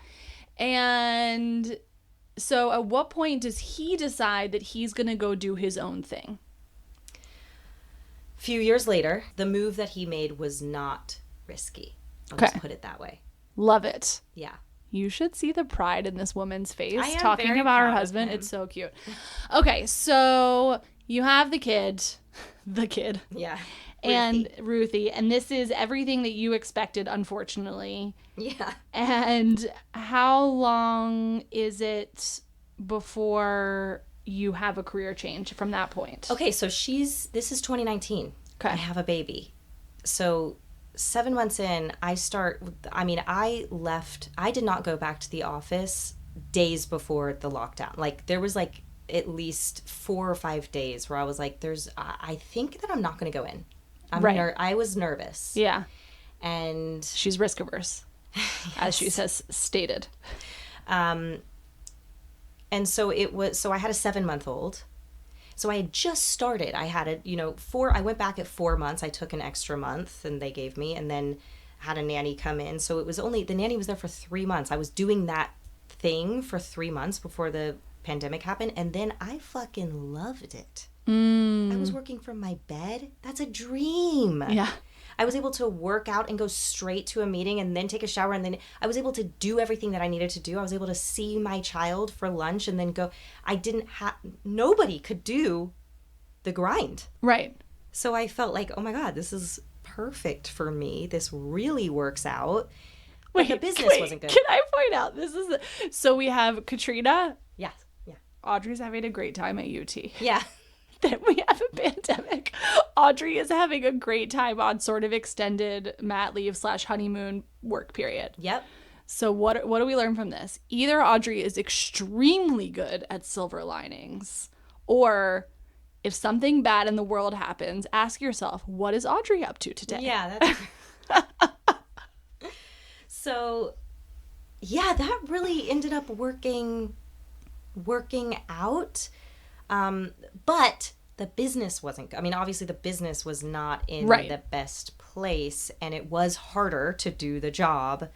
And so at what point does he decide that he's going to go do his own thing? few years later, the move that he made was not risky. I'll just put it that way. Love it. Yeah. You should see the pride in this woman's face I am talking very about her proud of husband. him. It's so cute. Okay, so you have the kid, Yeah. and Ruthie, and this is everything that you expected, unfortunately. Yeah. And how long is it before you have a career change from that point? Okay, so this is 2019. Okay. I have a baby. So 7 months in, I did not go back to the office days before the lockdown. Like, there was like at least 4 or 5 days where I was like, I think that I'm not going to go in. I was nervous. Yeah. And she's risk averse, as she has stated. And so I had a 7-month-old. So I had just started. I had I went back at 4 months. I took an extra month and they gave me, and then had a nanny come in. So the nanny was there for 3 months. I was doing that thing for 3 months before the pandemic happened. And then I fucking loved it. I was working from my bed. That's a dream. Yeah. I was able to work out and go straight to a meeting and then take a shower, and then I was able to do everything that I needed to do. I was able to see my child for lunch and then go. Nobody could do the grind. Right. So I felt like, oh my God, this is perfect for me. This really works out. But the business wasn't good. Can I point out, so we have Katrina. Yes. Yeah. Audrey's having a great time at UT. Yeah. Then we have a pandemic. Audrey is having a great time on sort of extended mat leave / honeymoon work period. Yep. So what do we learn from this? Either Audrey is extremely good at silver linings, or if something bad in the world happens, ask yourself, what is Audrey up to today? Yeah, that's So, yeah, that really ended up working out. But the business wasn't, obviously the business was not in the best place, and it was harder to do the job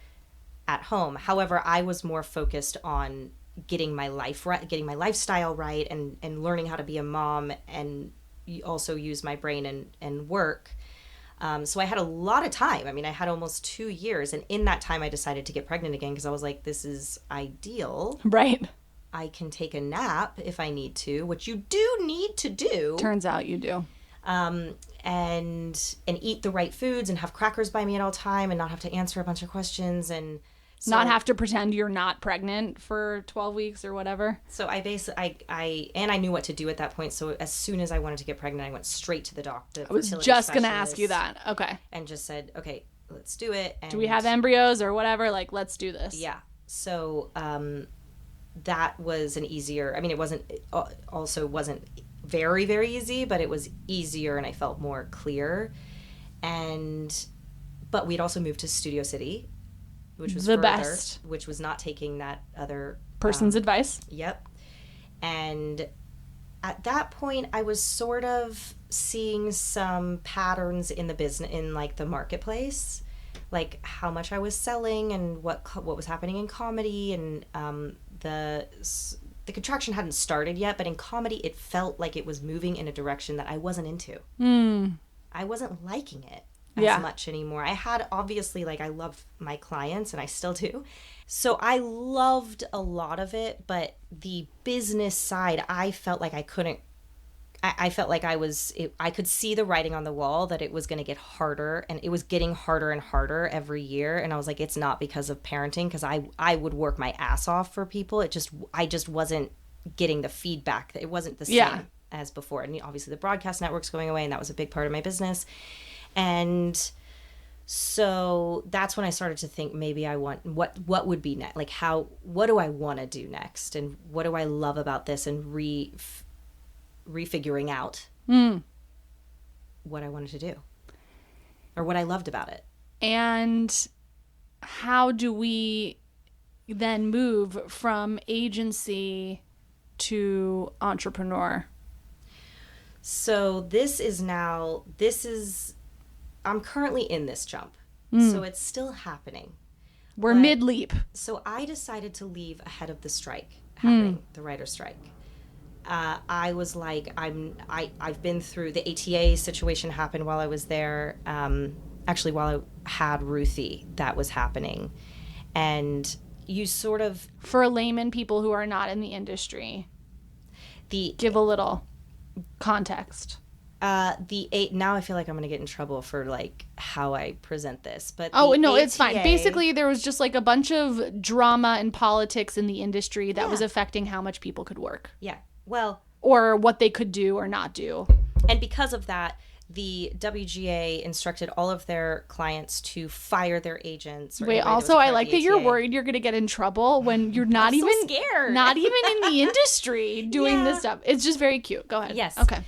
at home. However, I was more focused on getting my life right, getting my lifestyle right, and learning how to be a mom and also use my brain and work. So I had a lot of time. I had almost 2 years, and in that time I decided to get pregnant again because I was like, this is ideal. Right. I can take a nap if I need to, which you do need to do. Turns out you do. And eat the right foods and have crackers by me at all time and not have to answer a bunch of questions and not have to pretend you're not pregnant for 12 weeks or whatever. So I knew what to do at that point. So as soon as I wanted to get pregnant, I went straight to the doctor. I was just going to ask you that. Okay. And just said, okay, let's do it. And do we have embryos or whatever? Like, let's do this. Yeah. So, that was an easier, it wasn't very, very easy, but it was easier and I felt more clear. But we'd also moved to Studio City, which was the best, which was not taking that other person's advice. Yep. And at that point I was sort of seeing some patterns in the business, in like the marketplace, like how much I was selling and what was happening in comedy, and the contraction hadn't started yet, but in comedy it felt like it was moving in a direction that I wasn't into. I wasn't liking it as much anymore. I had, obviously, I love my clients and I still do. So I loved a lot of it, but the business side, I felt like I couldn't, I felt like I could see the writing on the wall that it was going to get harder, and it was getting harder and harder every year. And I was like, it's not because of parenting, because I would work my ass off for people. I just wasn't getting the feedback. It wasn't the same as before. And obviously the broadcast network's going away, and that was a big part of my business. And so that's when I started to think, maybe I want, what would be next? Like, what do I want to do next? And what do I love about this? And refiguring out what I wanted to do or what I loved about it. And how do we then move from agency to entrepreneur? So I'm currently in this jump. So it's still happening. We're mid-leap. So I decided to leave ahead of the strike happening, the writer's strike. I was like, I've been through the ATA situation happened while I was there. Actually, while I had Ruthie, that was happening. And you sort of... For layman people who are not in the industry, give a little context. Now I feel like I'm going to get in trouble for like how I present this, but it's fine. Basically, there was just like a bunch of drama and politics in the industry that was affecting how much people could work. Yeah. Well, or what they could do or not do. And because of that, the WGA instructed all of their clients to fire their agents. Wait, also, I like that you're worried you're going to get in trouble when you're not even scared. Not even in the industry doing this stuff. It's just very cute. Go ahead. Yes. Okay.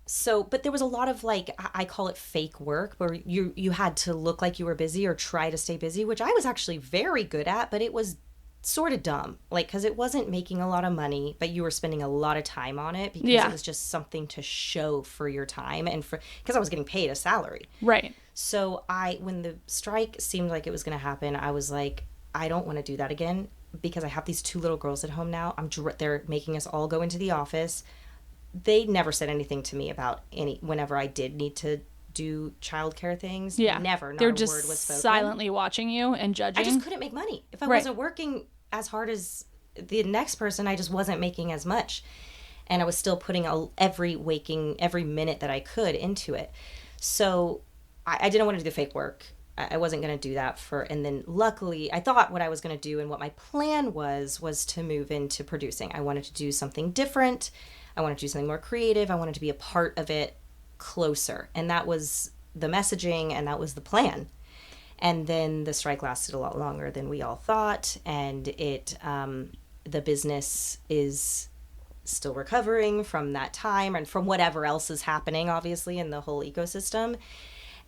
So, but there was a lot of like, I call it fake work, where you had to look like you were busy or try to stay busy, which I was actually very good at, but it was sort of dumb, like, because it wasn't making a lot of money, but you were spending a lot of time on it because it was just something to show for your time and because I was getting paid a salary. Right. So when the strike seemed like it was going to happen, I was like, I don't want to do that again because I have these 2 little girls at home now. They're making us all go into the office. They never said anything to me about whenever I did need to do childcare things. Yeah. Never. They're just word was spoken. Silently watching you and judging. I just couldn't make money. If I wasn't working as hard as the next person, I just wasn't making as much. And I was still putting every minute that I could into it. So I didn't want to do the fake work. I wasn't going to do that and then luckily I thought what I was going to do and what my plan was to move into producing. I wanted to do something different. I wanted to do something more creative. I wanted to be a part of it closer. And that was the messaging and that was the plan. And then the strike lasted a lot longer than we all thought. And the business is still recovering from that time and from whatever else is happening, obviously, in the whole ecosystem.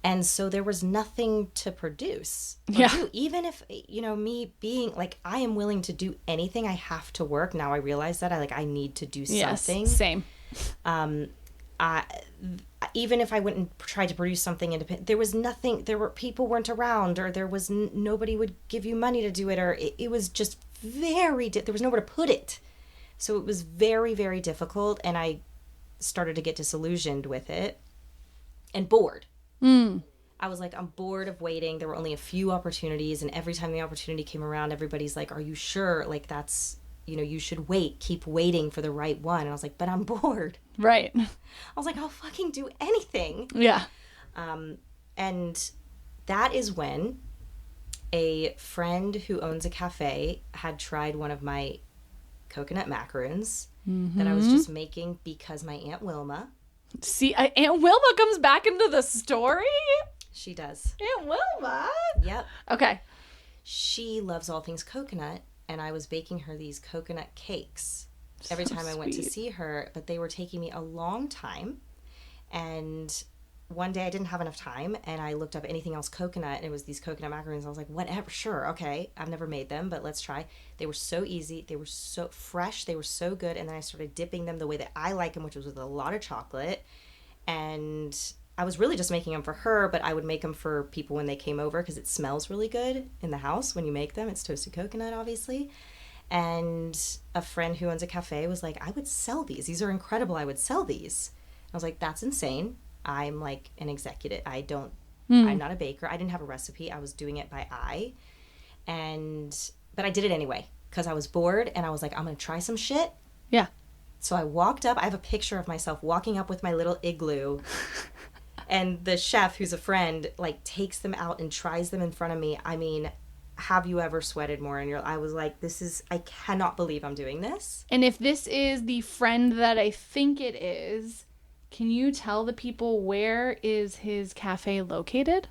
And so there was nothing to produce. Do. Even if, me being like, I am willing to do anything, I have to work. Now I realize that I need to do something. Yes, same. Even if I went and tried to produce something independent, there was nothing, people weren't around, or there was nobody would give you money to do it, or it was just there was nowhere to put it. So it was very, very difficult. And I started to get disillusioned with it and bored. I was like, I'm bored of waiting. There were only a few opportunities, and every time the opportunity came around, everybody's like, are you sure? Like, that's, you should wait, keep waiting for the right one. And I was like, but I'm bored. Right. I was like, I'll fucking do anything. Yeah. And that is when a friend who owns a cafe had tried one of my coconut macaroons that I was just making because my Aunt Wilma. See, Aunt Wilma comes back into the story? She does. Aunt Wilma? Yep. Okay. She loves all things coconut, and I was baking her these coconut cakes every time I went to see her, but they were taking me a long time. And one day I didn't have enough time, and I looked up anything else coconut, and it was these coconut macaroons. I was like, whatever, sure, okay. I've never made them, but let's try. They were so easy. They were so fresh. They were so good. And then I started dipping them the way that I like them, which was with a lot of chocolate. And I was really just making them for her, but I would make them for people when they came over because it smells really good in the house when you make them. It's toasted coconut, obviously. And a friend who owns a cafe was like, I would sell these. These are incredible. I would sell these. I was like, that's insane. I'm like an executive. I'm not a baker. I didn't have a recipe. I was doing it by eye. But I did it anyway because I was bored and I was like, I'm going to try some shit. Yeah. So I walked up. I have a picture of myself walking up with my little igloo and the chef, who's a friend, like takes them out and tries them in front of me. I mean, have you ever sweated more in your... I was like, I cannot believe I'm doing this. And if this is the friend that I think it is, can you tell the people where is his cafe located?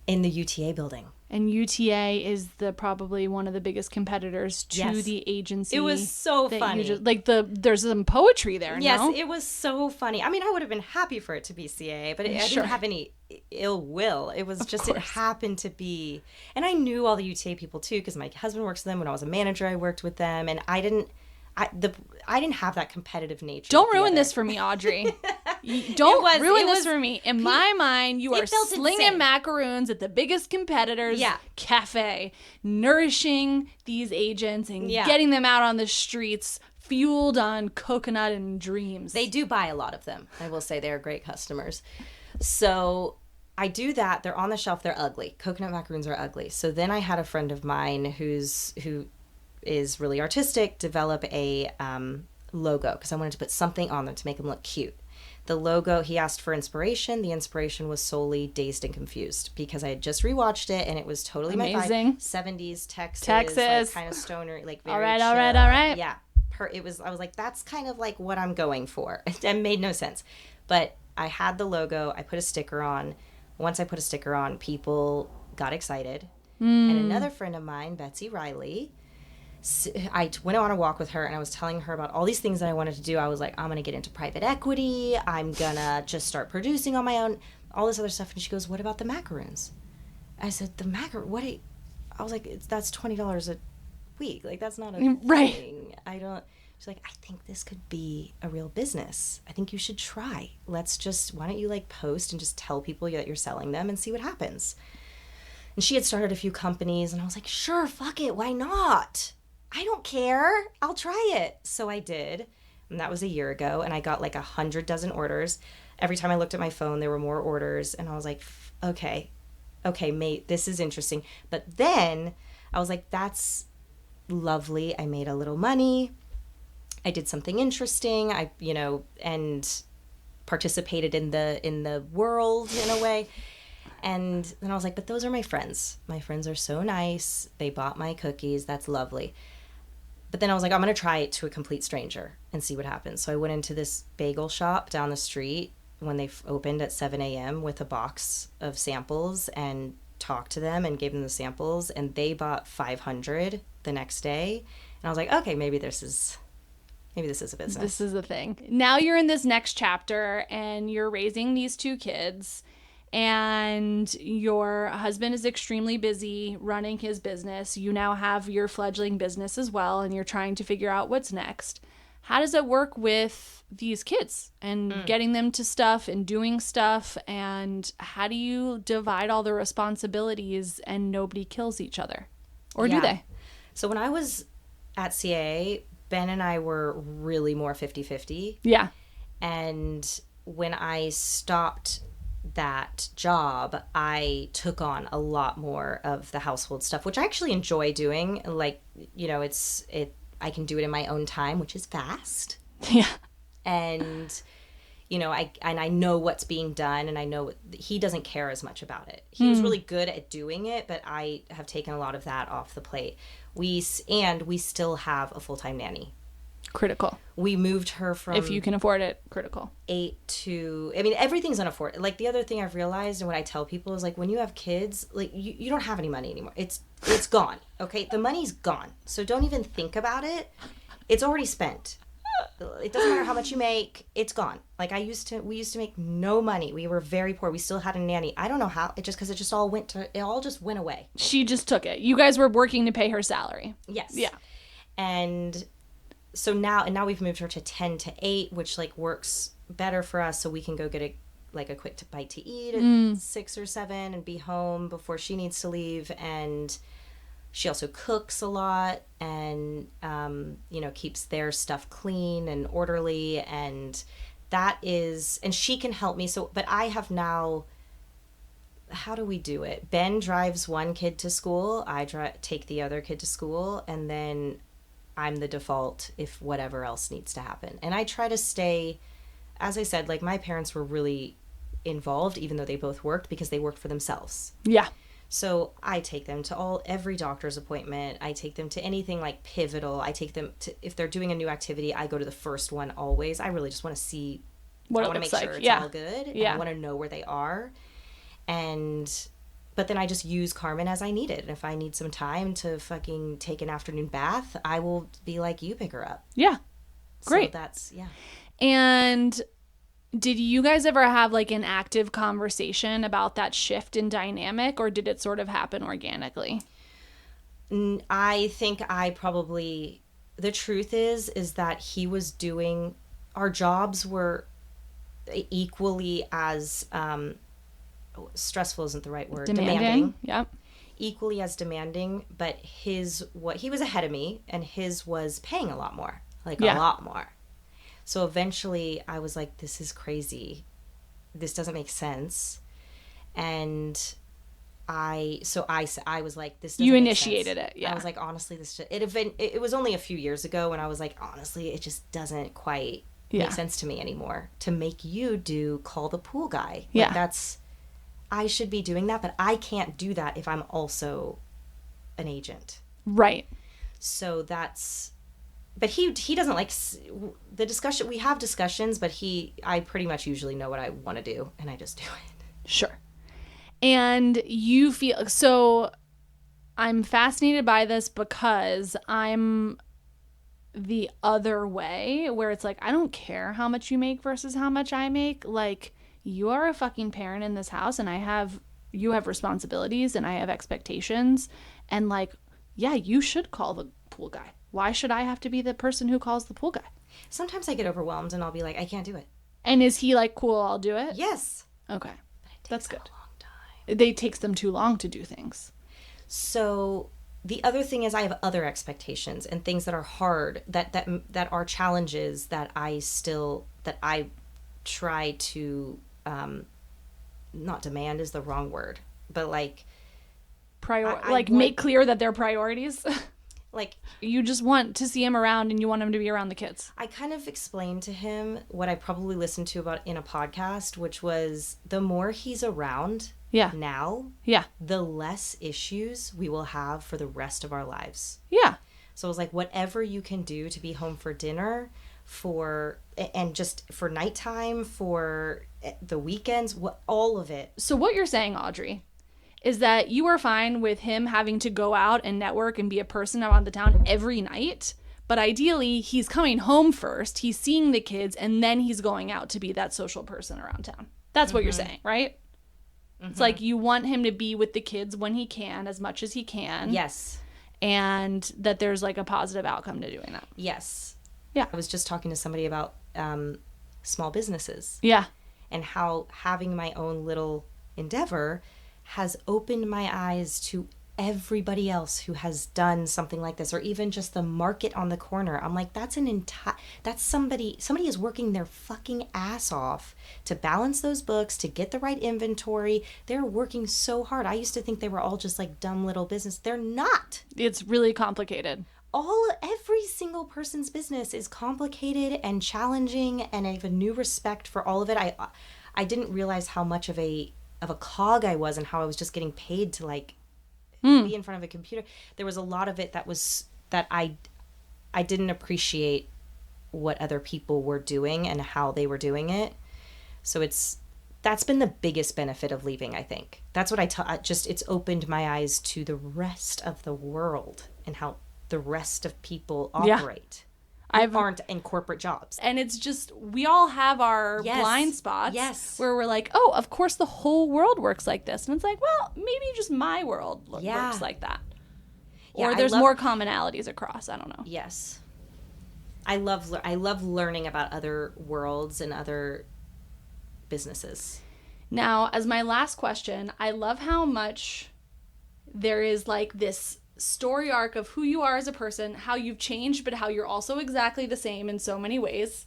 In the UTA building. And UTA is probably one of the biggest competitors to the agency. It was so funny. There's some poetry there, yes, no? It was so funny. I mean, I would have been happy for it to be CA, but I didn't have any ill will. It was just, it happened to be. And I knew all the UTA people too, because my husband works with them. When I was a manager, I worked with them. And I I didn't have that competitive nature. Don't ruin this for me, Audrey. Don't ruin this for me. In my mind, you are slinging insane. macaroons at the biggest competitor's cafe, nourishing these agents and getting them out on the streets, fueled on coconut and dreams. They do buy a lot of them. I will say they're great customers. So I do that. They're on the shelf. They're ugly. Coconut macaroons are ugly. So then I had a friend of mine who is really artistic develop a logo because I wanted to put something on them to make them look cute. The logo, he asked for inspiration. The inspiration was solely Dazed and Confused because I had just rewatched it and it was totally my vibe. 70s Texas. Like, kind of stoner, like very chill. All right. Yeah. I was like, that's kind of like what I'm going for. It made no sense. But I had the logo. I put a sticker on. Once I put a sticker on, people got excited. And another friend of mine, Betsy Riley, I went on a walk with her and I was telling her about all these things that I wanted to do. I was like, I'm going to get into private equity. I'm going to just start producing on my own, all this other stuff. And she goes, what about the macaroons? I said, the macaroon, I was like, that's $20 a week. Like, that's not a thing. She's like, I think this could be a real business. I think you should try. Why don't you like post and just tell people that you're selling them and see what happens? And she had started a few companies and I was like, sure, fuck it. Why not? I don't care. I'll try it. So I did. And that was a year ago. And I got like 100 dozen orders. Every time I looked at my phone, there were more orders. And I was like, okay, mate, this is interesting. But then I was like, that's lovely. I made a little money. I did something interesting. And participated in the world in a way. And then I was like, but those are my friends. My friends are so nice. They bought my cookies. That's lovely. But then I was like, I'm going to try it to a complete stranger and see what happens. So I went into this bagel shop down the street when they opened at 7 a.m. with a box of samples and talked to them and gave them the samples. And they bought 500 the next day. And I was like, okay, maybe this is a business. This is a thing. Now you're in this next chapter and you're raising these two kids. And your husband is extremely busy running his business. You now have your fledgling business as well, and you're trying to figure out what's next. How does it work with these kids and getting them to stuff and doing stuff? And how do you divide all the responsibilities and nobody kills each other? Or do they? So when I was at CA, Ben and I were really more 50-50. Yeah. And when I stopped that job, I took on a lot more of the household stuff, which I actually enjoy doing. Like, I can do it in my own time, which is fast. Yeah. And, I know what's being done and I know he doesn't care as much about it. He was really good at doing it, but I have taken a lot of that off the plate. We still have a full-time nanny. Critical. We moved her from... If you can afford it, critical. 8 to... I mean, everything's unaffordable. Like, the other thing I've realized and what I tell people is, like, when you have kids, like, you don't have any money anymore. It's gone, okay? The money's gone. So don't even think about it. It's already spent. It doesn't matter how much you make. It's gone. Like, we used to make no money. We were very poor. We still had a nanny. I don't know how. Because it all just went away. She just took it. You guys were working to pay her salary. Yes. Yeah. And... So now we've moved her to 10 to 8, which like works better for us. So we can go get a quick bite to eat at 6 or 7 and be home before she needs to leave. And she also cooks a lot and, keeps their stuff clean and orderly. And and she can help me. So, but I have now, how do we do it? Ben drives one kid to school. I take the other kid to school, and then I'm the default if whatever else needs to happen. And I try to stay, as I said, like my parents were really involved, even though they both worked, because they worked for themselves. Yeah. So I take them to every doctor's appointment. I take them to anything like pivotal. I take them to, if they're doing a new activity, I go to the first one always. I really just want to see what I it want to looks make like. sure it's all good. Yeah. And I want to know where they are. But then I just use Carmen as I need it. And if I need some time to fucking take an afternoon bath, I will be like, you pick her up. Yeah. Great. So that's, yeah. And did you guys ever have like an active conversation about that shift in dynamic, or did it sort of happen organically? I think I probably the truth is that he was doing, our jobs were equally as, stressful isn't the right word. Demanding. Yep. Equally as demanding, but he was ahead of me, and his was paying a lot more, like a lot more. So eventually I was like, this is crazy. This doesn't make sense. And I was like, this doesn't You make initiated sense. it. Yeah. I was like, honestly, it was only a few years ago when I was like, honestly, it just doesn't quite make sense to me anymore to make you call the pool guy. Like, I should be doing that, but I can't do that if I'm also an agent. Right. So but he doesn't like the discussion. We have discussions, but I pretty much usually know what I want to do, and I just do it. Sure. And you feel, so I'm fascinated by this because I'm the other way, where it's like, I don't care how much you make versus how much I make. Like, you are a fucking parent in this house, and you have responsibilities, and I have expectations, and like, yeah, you should call the pool guy. Why should I have to be the person who calls the pool guy? Sometimes I get overwhelmed, and I'll be like, I can't do it. And is he like, cool, I'll do it? Yes. Okay. That's good. A long time. It takes them too long to do things. So the other thing is, I have other expectations and things that are hard, that are challenges that I try to, not demand is the wrong word, but like make clear that they're priorities. Like, you just want to see him around, and you want him to be around the kids. I kind of explained to him what I probably listened to about in a podcast, which was, the more he's around now, the less issues we will have for the rest of our lives. Yeah. So I was like, whatever you can do to be home for dinner, and just for nighttime, for the weekends, all of it. So what you're saying, Audrey, is that you are fine with him having to go out and network and be a person around the town every night, but ideally he's coming home first, he's seeing the kids, and then he's going out to be that social person around town. That's what you're saying, right? It's like, you want him to be with the kids when he can, as much as he can. Yes. And that there's like a positive outcome to doing that. Yes. Yeah. I was just talking to somebody about small businesses. Yeah. And how having my own little endeavor has opened my eyes to everybody else who has done something like this, or even just the market on the corner. I'm like, that's somebody is working their fucking ass off to balance those books, to get the right inventory. They're working so hard. I used to think they were all just like dumb little business. They're not. It's really complicated. Every single person's business is complicated and challenging, and I have a new respect for all of it. I didn't realize how much of a cog I was, and how I was just getting paid to like be in front of a computer. There was a lot of it that I didn't appreciate what other people were doing and how they were doing it. So that's been the biggest benefit of leaving, I think. That's what it's opened my eyes to the rest of the world and how the rest of people operate. Aren't in corporate jobs. And it's just, we all have our blind spots where we're like, oh, of course the whole world works like this. And it's like, well, maybe just my world works like that. Or there's more commonalities across. I don't know. Yes. I love learning about other worlds and other businesses. Now, as my last question, I love how much there is like this story arc of who you are as a person, how you've changed, but how you're also exactly the same in so many ways.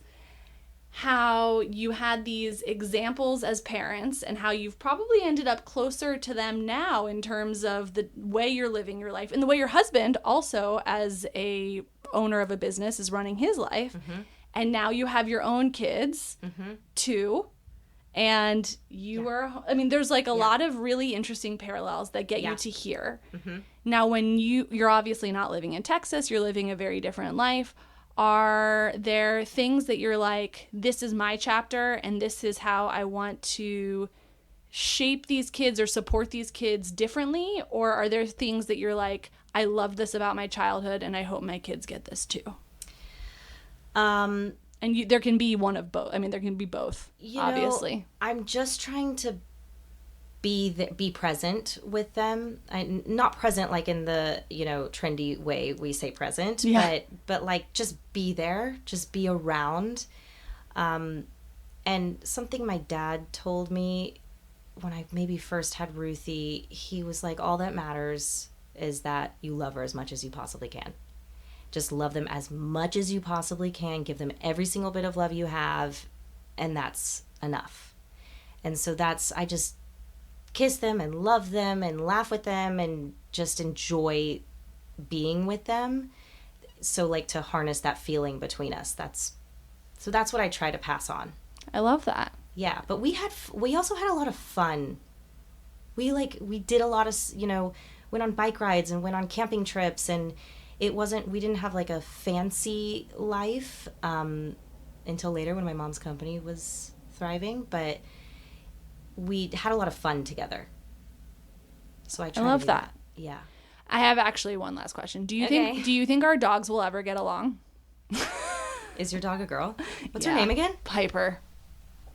How you had these examples as parents, and how you've probably ended up closer to them now in terms of the way you're living your life, and the way your husband also, as a owner of a business, is running his life. Mm-hmm. And now you have your own kids too. And there's like a lot of really interesting parallels that get you to here. Mm-hmm. Now, when you're obviously not living in Texas, you're living a very different life. Are there things that you're like, this is my chapter, and this is how I want to shape these kids or support these kids differently? Or are there things that you're like, I love this about my childhood, and I hope my kids get this too? And there can be one of both. I mean, there can be both, obviously. I'm just trying to be present with them. Not present like in the, trendy way we say present, but like just be there, just be around. And something my dad told me when I maybe first had Ruthie, he was like, all that matters is that you love her as much as you possibly can. Just love them as much as you possibly can. Give them every single bit of love you have, and that's enough. And so I just kiss them and love them and laugh with them and just enjoy being with them. So like to harness that feeling between us. That's what I try to pass on. I love that. Yeah, but we also had a lot of fun. We did a lot of, went on bike rides and went on camping trips, and we didn't have like a fancy life until later when my mom's company was thriving, but we had a lot of fun together. So I love that. Yeah. I have actually one last question. Do you think our dogs will ever get along? Is your dog a girl? What's her name again? Piper.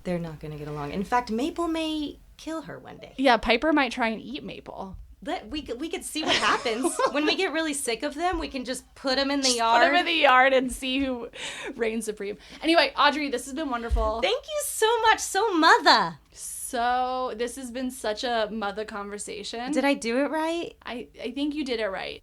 They're not going to get along. In fact, Maple may kill her one day. Yeah, Piper might try and eat Maple. We could see what happens. When we get really sick of them, we can just put them in the yard. Put them in the yard and see who reigns supreme. Anyway, Audrey, this has been wonderful. Thank you so much. So mother. So this has been such a mother conversation. Did I do it right? I think you did it right.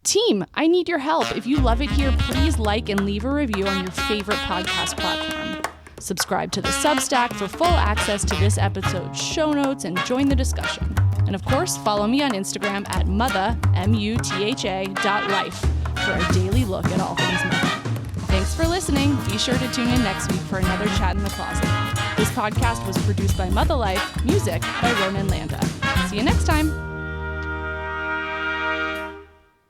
Team, I need your help. If you love it here, please like and leave a review on your favorite podcast platform. Subscribe to the Substack for full access to this episode's show notes and join the discussion. And of course, follow me on Instagram at Mutha, MUTHA.life for a daily look at all things Mutha. Thanks for listening. Be sure to tune in next week for another Chat in the Closet. This podcast was produced by Mutha Life, music by Ronan Landa. See you next time.